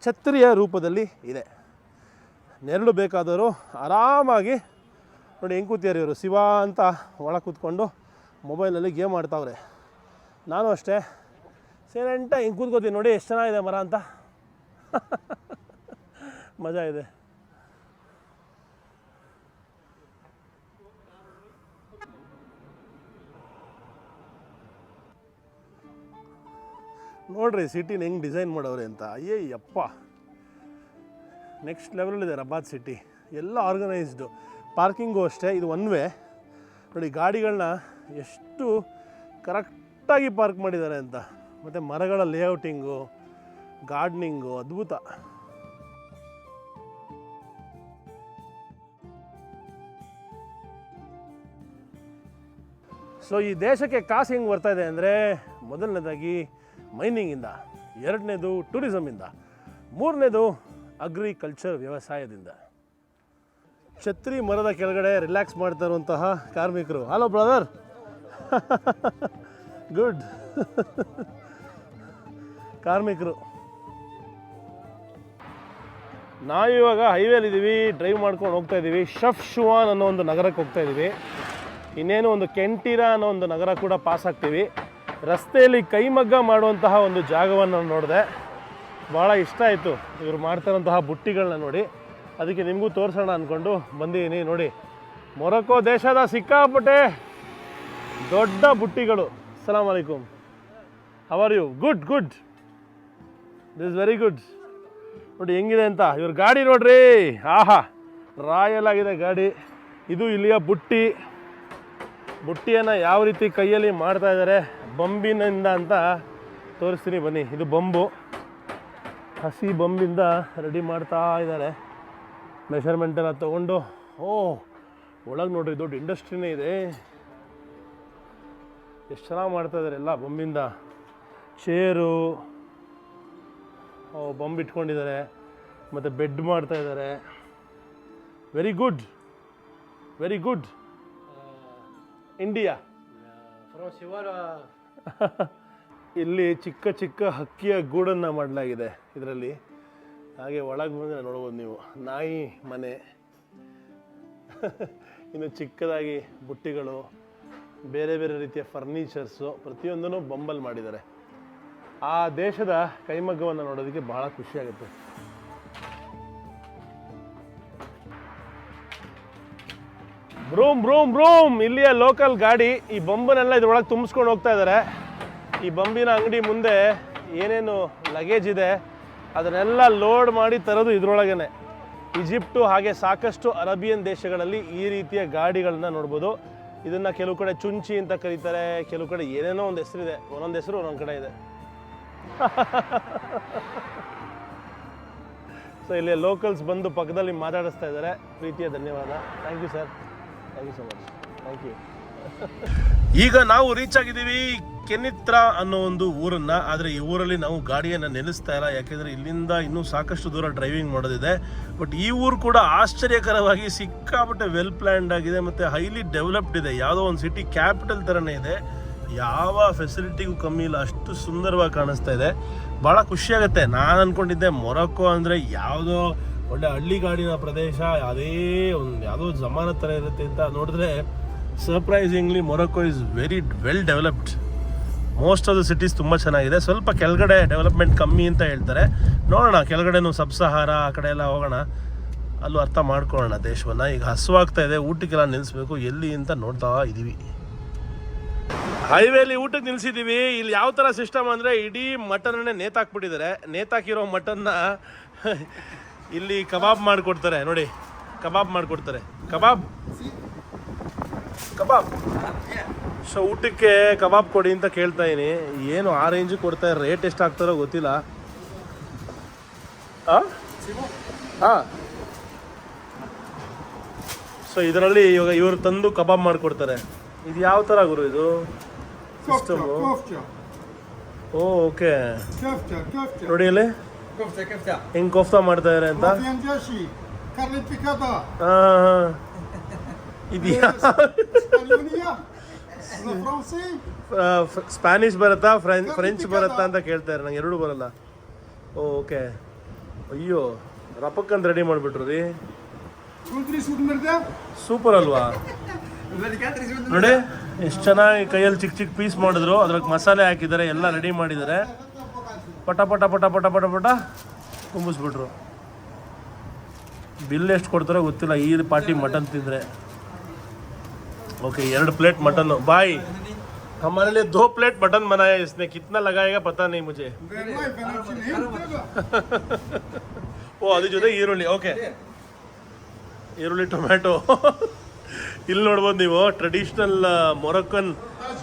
ಛತ್ರಿಯ ರೂಪದಲ್ಲಿ ಇದೆ. ನೆರಳು ಬೇಕಾದವರು ಆರಾಮಾಗಿ ನೋಡಿ ಹೆಂಗೆ ಕೂತಿದ್ದಾರೆ ಇವರು. ಶಿವ ಅಂತ ಒಳ ಕೂತ್ಕೊಂಡು ಮೊಬೈಲಲ್ಲಿ ಗೇಮ್ ಆಡ್ತಾವ್ರೆ. ನಾನು ಅಷ್ಟೇ ಸೈಲೆಂಟಾಗಿ ಹಿಂಗೆ ಕೂತ್ಕೋತೀನಿ. ನೋಡಿ ಎಷ್ಟು ಚೆನ್ನಾಗಿದೆ ಮರ ಅಂತ. ಮಜಾ ಇದೆ. ನೋಡ್ರಿ ಸಿಟಿನ ಹೆಂಗೆ ಡಿಸೈನ್ ಮಾಡವ್ರೆ ಅಂತ. ಅಯ್ಯಪ್ಪ ನೆಕ್ಸ್ಟ್ ಲೆವೆಲಲ್ಲಿದೆ ರಬಾತ್ ಸಿಟಿ. ಎಲ್ಲ ಆರ್ಗನೈಸ್ಡು. ಪಾರ್ಕಿಂಗು ಅಷ್ಟೇ, ಇದು ಒನ್ ವೇ. ನೋಡಿ ಗಾಡಿಗಳನ್ನ ಎಷ್ಟು ಕರೆಕ್ಟಾಗಿ ಪಾರ್ಕ್ ಮಾಡಿದ್ದಾರೆ ಅಂತ. ಮತ್ತು ಮರಗಳ ಲೇಔಟಿಂಗು, ಗಾರ್ಡನಿಂಗು ಅದ್ಭುತ. ಸೊ ಈ ದೇಶಕ್ಕೆ ಕಾಸು ಹೆಂಗೆ ಬರ್ತಾ ಇದೆ ಅಂದರೆ, ಮೊದಲನೇದಾಗಿ ಮೈನಿಂಗಿಂದ, ಎರಡನೇದು ಟೂರಿಸಮಿಂದ, ಮೂರನೇದು ಅಗ್ರಿಕಲ್ಚರ್ ವ್ಯವಸಾಯದಿಂದ. ಛತ್ರಿ ಮರದ ಕೆಳಗಡೆ ರಿಲ್ಯಾಕ್ಸ್ ಮಾಡ್ತಾ ಇರುವಂತಹ ಕಾರ್ಮಿಕರು. Hello brother. ಗುಡ್. ಕಾರ್ಮಿಕರು. ನಾವಿವಾಗ ಹೈವೇಲಿದ್ದೀವಿ, ಡ್ರೈವ್ ಮಾಡ್ಕೊಂಡು ಹೋಗ್ತಾ ಇದ್ದೀವಿ. ಶಫ್ಶುವಾನ್ ಅನ್ನೋ ಒಂದು ನಗರಕ್ಕೆ ಹೋಗ್ತಾ ಇದ್ದೀವಿ. ಇನ್ನೇನು ಒಂದು ಕೆಂಟಿರಾ ಅನ್ನೋ ಒಂದು ನಗರ ಕೂಡ ಪಾಸ್ ಆಗ್ತೀವಿ. ರಸ್ತೆಯಲ್ಲಿ ಕೈಮಗ್ಗ ಮಾಡುವಂತಹ ಒಂದು ಜಾಗವನ್ನು ನೋಡಿದೆ, ಭಾಳ ಇಷ್ಟ ಆಯಿತು. ಇವರು ಮಾಡ್ತಾರಂತಹ ಬುಟ್ಟಿಗಳನ್ನ ನೋಡಿ, ಅದಕ್ಕೆ ನಿಮಗೂ ತೋರಿಸೋಣ ಅಂದ್ಕೊಂಡು ಬಂದಿದ್ದೀನಿ. ನೋಡಿ ಮೊರೊಕೊ ದೇಶದ ಸಿಕ್ಕಾಪಟ್ಟೆ ದೊಡ್ಡ ಬುಟ್ಟಿಗಳು. ಅಸ್ಸಲಾಮು ಅಲೈಕುಮ್. How are you? Good. This very good. ನೋಡಿ ಹೆಂಗಿದೆ ಅಂತ. ಇವ್ರ ಗಾಡಿ ನೋಡ್ರಿ, ಆಹಾ ರಾಯಲ್ ಆಗಿದೆ ಗಾಡಿ. ಇದು ಇಲ್ಲಿಯ ಬುಟ್ಟಿಯನ್ನು ಯಾವ ರೀತಿ ಕೈಯಲ್ಲಿ ಮಾಡ್ತಾ ಇದ್ದಾರೆ ಬಂಬಿನಿಂದ ಅಂತ ತೋರಿಸ್ತೀನಿ ಬನ್ನಿ. ಇದು ಬಂಬು, ಹಸಿ ಬಂಬಿಂದ ರೆಡಿ ಮಾಡ್ತಾ ಇದ್ದಾರೆ. ಮೆಷರ್ಮೆಂಟ್ ಎಲ್ಲ ತೊಗೊಂಡು. ಒಳಗೆ ನೋಡ್ರಿ ದೊಡ್ಡ ಇಂಡಸ್ಟ್ರಿನೇ ಇದೆ. ಎಷ್ಟು ಚೆನ್ನಾಗಿ ಮಾಡ್ತಾ ಇದ್ದಾರೆ ಎಲ್ಲ ಬಂಬಿಂದ. ಚೇರು ಬಂಬ್ ಇಟ್ಕೊಂಡಿದ್ದಾರೆ, ಮತ್ತು ಬೆಡ್ ಮಾಡ್ತಾ ಇದ್ದಾರೆ. Very good, very good. India. ಇಲ್ಲಿ ಚಿಕ್ಕ ಚಿಕ್ಕ ಹಕ್ಕಿಯ ಗೂಡನ್ನು ಮಾಡಲಾಗಿದೆ ಇದರಲ್ಲಿ. ಹಾಗೆ ಒಳಗೆ ಬಂದರೆ ನೋಡ್ಬೋದು ನೀವು, ನಾಯಿ ಮನೆ. ಇನ್ನು ಚಿಕ್ಕದಾಗಿ ಬುಟ್ಟಿಗಳು, ಬೇರೆ ಬೇರೆ ರೀತಿಯ ಫರ್ನಿಚರ್ಸು, ಪ್ರತಿಯೊಂದನ್ನು ಬಂಬಲ್ ಮಾಡಿದ್ದಾರೆ. ಆ ದೇಶದ ಕೈಮಗ್ಗವನ್ನು ನೋಡೋದಕ್ಕೆ ಬಹಳ ಖುಷಿಯಾಗುತ್ತೆ. ಬ್ರೂಮ್ ಬ್ರೂಮ್ ಬ್ರೂಮ್, ಇಲ್ಲಿಯ ಲೋಕಲ್ ಗಾಡಿ. ಈ ಬಂಬನ್ನೆಲ್ಲ ಇದ್ರೊಳಗೆ ತುಂಬಿಸ್ಕೊಂಡು ಹೋಗ್ತಾ ಇದ್ದಾರೆ. ಈ ಬಂಬಿನ ಅಂಗಡಿ ಮುಂದೆ ಏನೇನು ಲಗೇಜ್ ಇದೆ ಅದನ್ನೆಲ್ಲ ಲೋಡ್ ಮಾಡಿ ತರೋದು ಇದ್ರೊಳಗೇನೆ. ಈಜಿಪ್ಟು ಹಾಗೆ ಸಾಕಷ್ಟು ಅರೇಬಿಯನ್ ದೇಶಗಳಲ್ಲಿ ಈ ರೀತಿಯ ಗಾಡಿಗಳನ್ನ ನೋಡ್ಬೋದು. ಇದನ್ನು ಕೆಲವು ಕಡೆ ಚುಂಚಿ ಅಂತ ಕರೀತಾರೆ, ಕೆಲವು ಕಡೆ ಏನೇನೋ ಒಂದು ಹೆಸರಿದೆ. ಒಂದೊಂದು ಹೆಸರು ಒಂದೊಂದು ಕಡೆ ಇದೆ. ಸೊ ಇಲ್ಲಿ ಲೋಕಲ್ಸ್ ಬಂದು ಪಕ್ಕದಲ್ಲಿ ಮಾತಾಡಿಸ್ತಾ ಇದ್ದಾರೆ. ಪ್ರೀತಿಯ ಧನ್ಯವಾದ. Thank you sir, thank you so much, thank you. ಈಗ ನಾವು ರೀಚ್ ಆಗಿದ್ದೀವಿ ಕೆನಿತ್ರಾ ಅನ್ನೋ ಒಂದು ಊರನ್ನ. ಆದರೆ ಈ ಊರಲ್ಲಿ ನಾವು ಗಾಡಿಯನ್ನು ನಿಲ್ಲಿಸ್ತಾ ಇಲ್ಲ, ಯಾಕೆಂದರೆ ಇಲ್ಲಿಂದ ಇನ್ನೂ ಸಾಕಷ್ಟು ದೂರ ಡ್ರೈವಿಂಗ್ ಮಾಡೋದಿದೆ. ಬಟ್ ಈ ಊರು ಕೂಡ ಆಶ್ಚರ್ಯಕರವಾಗಿ ಸಿಕ್ಕಾಪಟ್ಟೆ ವೆಲ್ ಪ್ಲ್ಯಾನ್ಡ್ ಆಗಿದೆ ಮತ್ತು ಹೈಲಿ ಡೆವಲಪ್ಡ್ ಇದೆ. ಯಾವುದೋ ಒಂದು ಸಿಟಿ ಕ್ಯಾಪಿಟಲ್ ಥರನೇ ಇದೆ. ಯಾವ ಫೆಸಿಲಿಟಿಗೂ ಕಮ್ಮಿ ಇಲ್ಲ, ಅಷ್ಟು ಸುಂದರವಾಗಿ ಕಾಣಿಸ್ತಾ ಇದೆ. ಭಾಳ ಖುಷಿಯಾಗುತ್ತೆ. ನಾನು ಅಂದ್ಕೊಂಡಿದ್ದೆ ಮೊರಕ್ಕೋ ಅಂದರೆ ಯಾವುದೋ ಒಳ್ಳೆ ಹಳ್ಳಿಗಾಡಿನ ಪ್ರದೇಶ, ಅದೇ ಒಂದು ಯಾವುದೋ ಜಮಾನತ್ ಥರ ಇರುತ್ತೆ ಅಂತ. ನೋಡಿದ್ರೆ surprisingly Morocco is very well developed. Most of the cities ತುಂಬ ಚೆನ್ನಾಗಿದೆ. ಸ್ವಲ್ಪ ಕೆಳಗಡೆ ಡೆವಲಪ್ಮೆಂಟ್ ಕಮ್ಮಿ ಅಂತ ಹೇಳ್ತಾರೆ. ನೋಡೋಣ, ಕೆಳಗಡೆನೂ ಸಬ್ಸಹಾರ ಆ ಕಡೆ ಎಲ್ಲ ಹೋಗೋಣ, ಅಲ್ಲೂ ಅರ್ಥ ಮಾಡ್ಕೊಳ್ಳೋಣ ದೇಶವನ್ನು. ಈಗ ಹಸುವಾಗ್ತಾ ಇದೆ, ಊಟಕ್ಕೆಲ್ಲ ನಿಲ್ಲಿಸ್ಬೇಕು. ಎಲ್ಲಿ ಅಂತ ನೋಡ್ತಾ ಇದ್ದೀವಿ. ಹೈವೇಲಿ ಊಟಕ್ಕೆ ನಿಲ್ಸಿದ್ದೀವಿ. ಇಲ್ಲಿ ಯಾವ ಥರ ಸಿಸ್ಟಮ್ ಅಂದರೆ ಇಡೀ ಮಟನ್ನೇ ನೇತಾಕ್ಬಿಟ್ಟಿದ್ದಾರೆ. ನೇತಾಕಿರೋ ಮಟನ್ನ ಇಲ್ಲಿ ಕಬಾಬ್ ಮಾಡಿಕೊಡ್ತಾರೆ. ನೋಡಿ, ಕಬಾಬ್ ಮಾಡಿಕೊಡ್ತಾರೆ. ಕಬಾಬ್ ಕಬಾಬ್. ಸೊ ಊಟಕ್ಕೆ ಕಬಾಬ್ ಕೊಡಿ ಅಂತ ಕೇಳ್ತಾ ಇದೀನಿ. ಏನು ಆ ರೇಂಜಿಗೆ ಕೊಡ್ತಾ ಇದ್ದಾರೆ. ರೇಟ್ ಎಷ್ಟು ಆಗ್ತಾರೋ ಗೊತ್ತಿಲ್ಲ. ಹಾಂ, ಸೊ ಇದರಲ್ಲಿ ಇವಾಗ ಇವರು ತಂದು ಕಬಾಬ್ ಮಾಡಿಕೊಡ್ತಾರೆ. ಇದು ಯಾವ ಥರ ಗುರು ಇದು ಸಿಸ್ಟಮು? ಓಕೆ, ನೋಡಿ ಅಲ್ಲಿ ಹೆಂಗೆ ಕೋಫ್ತಾ ಮಾಡ್ತಾ ಇದ್ದಾರೆ ಅಂತ. ಹಾಂ, ಇದು ಸ್ಪ್ಯಾನಿಷ್ ಬರುತ್ತಾ ಫ್ರೆಂಚ್ ಬರುತ್ತಾ ಅಂತ ಕೇಳ್ತಾರೆ. ನಂಗೆ ಎರಡೂ ಬರಲ್ಲ. ಓಕೆ, ಅಯ್ಯೋ ರಪಕ್ಕಂತ ರೆಡಿ ಮಾಡಿಬಿಟ್ರು ರೀ. ಸೂಪರ್ ಅಲ್ವಾ? ನೋಡಿ ಎಷ್ಟು ಚೆನ್ನಾಗಿ ಕೈಯಲ್ಲಿ ಚಿಕ್ಕ ಚಿಕ್ಕ ಪೀಸ್ ಮಾಡಿದ್ರು. ಅದ್ರಾಗ ಮಸಾಲೆ ಹಾಕಿದ್ದಾರೆ, ಎಲ್ಲ ರೆಡಿ ಮಾಡಿದ್ದಾರೆ. ಪಟ ಪಟ ಪಟ ಪಟ ಪಟ ಪಟ ತುಂಬಿಸ್ಬಿಟ್ರು. ಬಿಲ್ ಎಷ್ಟು ಕೊಡ್ತಾರೋ ಗೊತ್ತಿಲ್ಲ ಈ ಪಾರ್ಟಿ ಮಟನ್ ತಿಂದರೆ. ओके 2 प्लेट मटन भाई, हमारे लिए 2 प्लेट मटन बनाया इसने. कितना लगाएगा पता नहीं मुझे. ಓ ಅದ್ರ ಜೊತೆ ಈರುಳ್ಳಿ. ಓಕೆ, ಈರುಳ್ಳಿ ಟೊಮ್ಯಾಟೊ. ಇಲ್ಲಿ ನೋಡ್ಬೋದು ನೀವು ಟ್ರೆಡಿಷ್ನಲ್ ಮೊರಕ್ಕನ್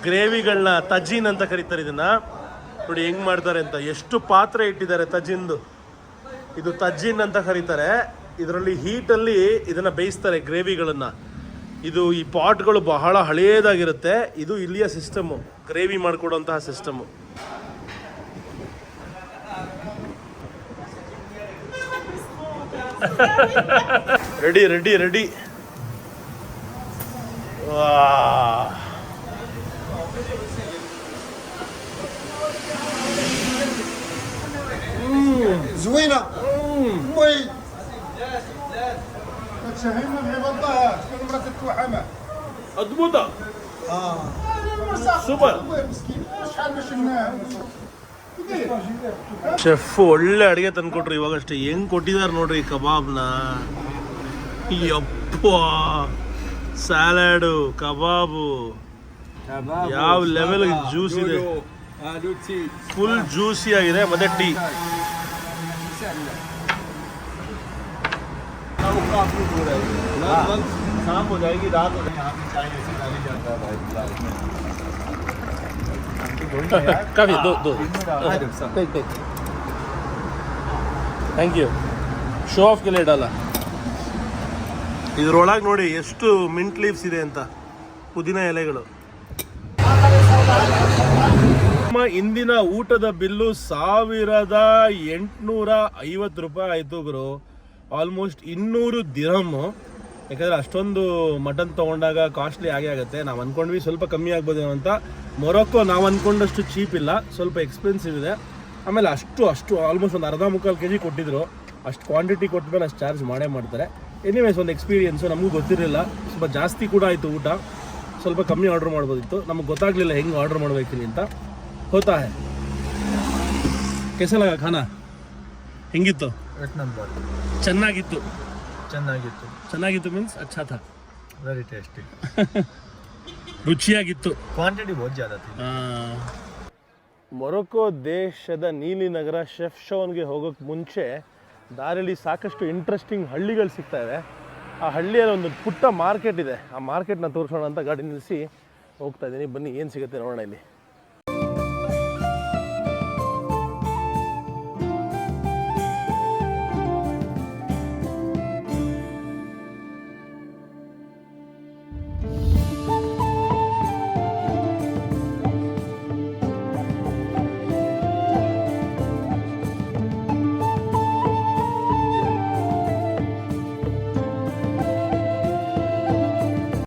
ಗ್ರೇವಿಗಳನ್ನ ತಜೀನ್ ಅಂತ ಕರೀತಾರೆ ಇದನ್ನು. ನೋಡಿ ಹೆಂಗೆ ಮಾಡ್ತಾರೆ ಅಂತ. ಎಷ್ಟು ಪಾತ್ರೆ ಇಟ್ಟಿದ್ದಾರೆ ತಜಿನ್ದು. ಇದು ತಜೀನ್ ಅಂತ ಕರೀತಾರೆ. ಇದರಲ್ಲಿ ಹೀಟಲ್ಲಿ ಇದನ್ನು ಬೇಯಿಸ್ತಾರೆ ಗ್ರೇವಿಗಳನ್ನು. ಇದು ಈ ಪಾಟ್ಗಳು ಬಹಳ ಹಳೆಯದಾಗಿರುತ್ತೆ. ಇದು ಇಲ್ಲಿಯ ಸಿಸ್ಟಮು, ಗ್ರೇವಿ ಮಾಡಿಕೊಡುವಂತಹ ಸಿಸ್ಟಮು. Ready ready ready. زوينة وي تشهينا من والله شكون مرات التوحمة ಅದ್ಭುತ. ಸೂಪರ್. شحال باش ಶೆಫ್ ಒಳ್ಳೆ ಅಡುಗೆ ತಂದ್ಕೊಟ್ರು ಇವಾಗಷ್ಟೇ. ಹೆಂಗೆ ಕೊಟ್ಟಿದ್ದಾರೆ ನೋಡ್ರಿ ಕಬಾಬ್ನ. ಯಪ್ಪ, ಸ್ಯಾಲಡು, ಕಬಾಬು, ಯಾವ ಲೆವೆಲ್ ಜ್ಯೂಸ್ ಇದೆ. ಫುಲ್ ಜ್ಯೂಸಿ ಆಗಿದೆ. ಮತ್ತೆ ಟೀ. शाम हो जाएगी, रात हो जाएगी, यहाँ पे चाय ऐसे डाली जाता है भाई ग्लास में. Coffee thank you show off ಕೆಲ ಇಡಲ್ಲ. ಇದ್ರೊಳಗೆ ನೋಡಿ ಎಷ್ಟು ಮಿಂಟ್ ಲೀವ್ಸ್ ಇದೆ ಅಂತ, ಪುದೀನ ಎಲೆಗಳು. ನಮ್ಮ ಇಂದಿನ ಊಟದ ಬಿಲ್ಲು 1850 ರೂಪಾಯಿ ಆಯಿತು ಗುರು. ಆಲ್ಮೋಸ್ಟ್ 200 ದಿರಮ್. ಯಾಕಂದರೆ ಅಷ್ಟೊಂದು ಮಟನ್ ತೊಗೊಂಡಾಗ ಕಾಸ್ಟ್ಲಿ ಆಗೇ ಆಗುತ್ತೆ. ನಾವು ಅಂದ್ಕೊಂಡ್ವಿ ಸ್ವಲ್ಪ ಕಮ್ಮಿ ಆಗ್ಬೋದೇನೋ ಅಂತ. ಮೊರೊಕ್ಕೋ ನಾವು ಅಂದ್ಕೊಂಡಷ್ಟು ಚೀಪ್ ಇಲ್ಲ, ಸ್ವಲ್ಪ ಎಕ್ಸ್ಪೆನ್ಸಿವ್ ಇದೆ. ಆಮೇಲೆ ಅಷ್ಟು ಆಲ್ಮೋಸ್ಟ್ ಒಂದು 1/4 kg ಕೊಟ್ಟಿದ್ರು. ಅಷ್ಟು ಕ್ವಾಂಟಿಟಿ ಕೊಟ್ಟಮೇಲೆ ಅಷ್ಟು ಚಾರ್ಜ್ ಮಾಡೇ ಮಾಡ್ತಾರೆ. ಎನಿವೇಸ್ ಒಂದು ಎಕ್ಸ್ಪೀರಿಯೆನ್ಸು, ನಮಗೂ ಗೊತ್ತಿರಲಿಲ್ಲ. ಸ್ವಲ್ಪ ಜಾಸ್ತಿ ಕೂಡ ಆಯಿತು ಊಟ, ಸ್ವಲ್ಪ ಕಮ್ಮಿ ಆರ್ಡ್ರ್ ಮಾಡ್ಬೋದಿತ್ತು. ನಮಗೆ ಗೊತ್ತಾಗಲಿಲ್ಲ ಹೆಂಗೆ ಆರ್ಡ್ರ್ ಮಾಡಬೇಕಿಲ್ಲ ಅಂತ. ಹೋತಾ ಹೈ ಕೆಸಲ ಖಾನಾ ಹೆಂಗಿತ್ತು? एक नंबर ಚೆನ್ನಾಗಿತ್ತು. ಚೆನ್ನಾಗಿತ್ತು ಮೀನ್ಸ್ ಅಚ್ಚಾ ಥಾ, वेरी टेस्टी. ರುಚಿಯಾಗಿತ್ತು. क्वांटिटी बहुत ज़्यादा थी. ಮೊರೊಕ್ಕೋ ದೇಶದ ನೀಲಿ ನಗರ ಶೆಫ್ಶಾನ್ಗೆ ಹೋಗೋಕ್ಕೆ ಮುಂಚೆ ದಾರಿಯಲ್ಲಿ ಸಾಕಷ್ಟು ಇಂಟ್ರೆಸ್ಟಿಂಗ್ ಹಳ್ಳಿಗಳು ಸಿಗ್ತವೆ. ಆ ಹಳ್ಳಿಯಲ್ಲಿ ಒಂದು ಪುಟ್ಟ ಮಾರ್ಕೆಟ್ ಇದೆ. ಆ ಮಾರ್ಕೆಟ್ನ ತೋರಿಸೋಣ ಅಂತ ಗಾಡಿ ನಿಲ್ಲಿಸಿ ಹೋಗ್ತಾ ಇದ್ದೀನಿ. ಬನ್ನಿ ಏನು ಸಿಗುತ್ತೆ ನೋಡೋಣ ಇಲ್ಲಿ.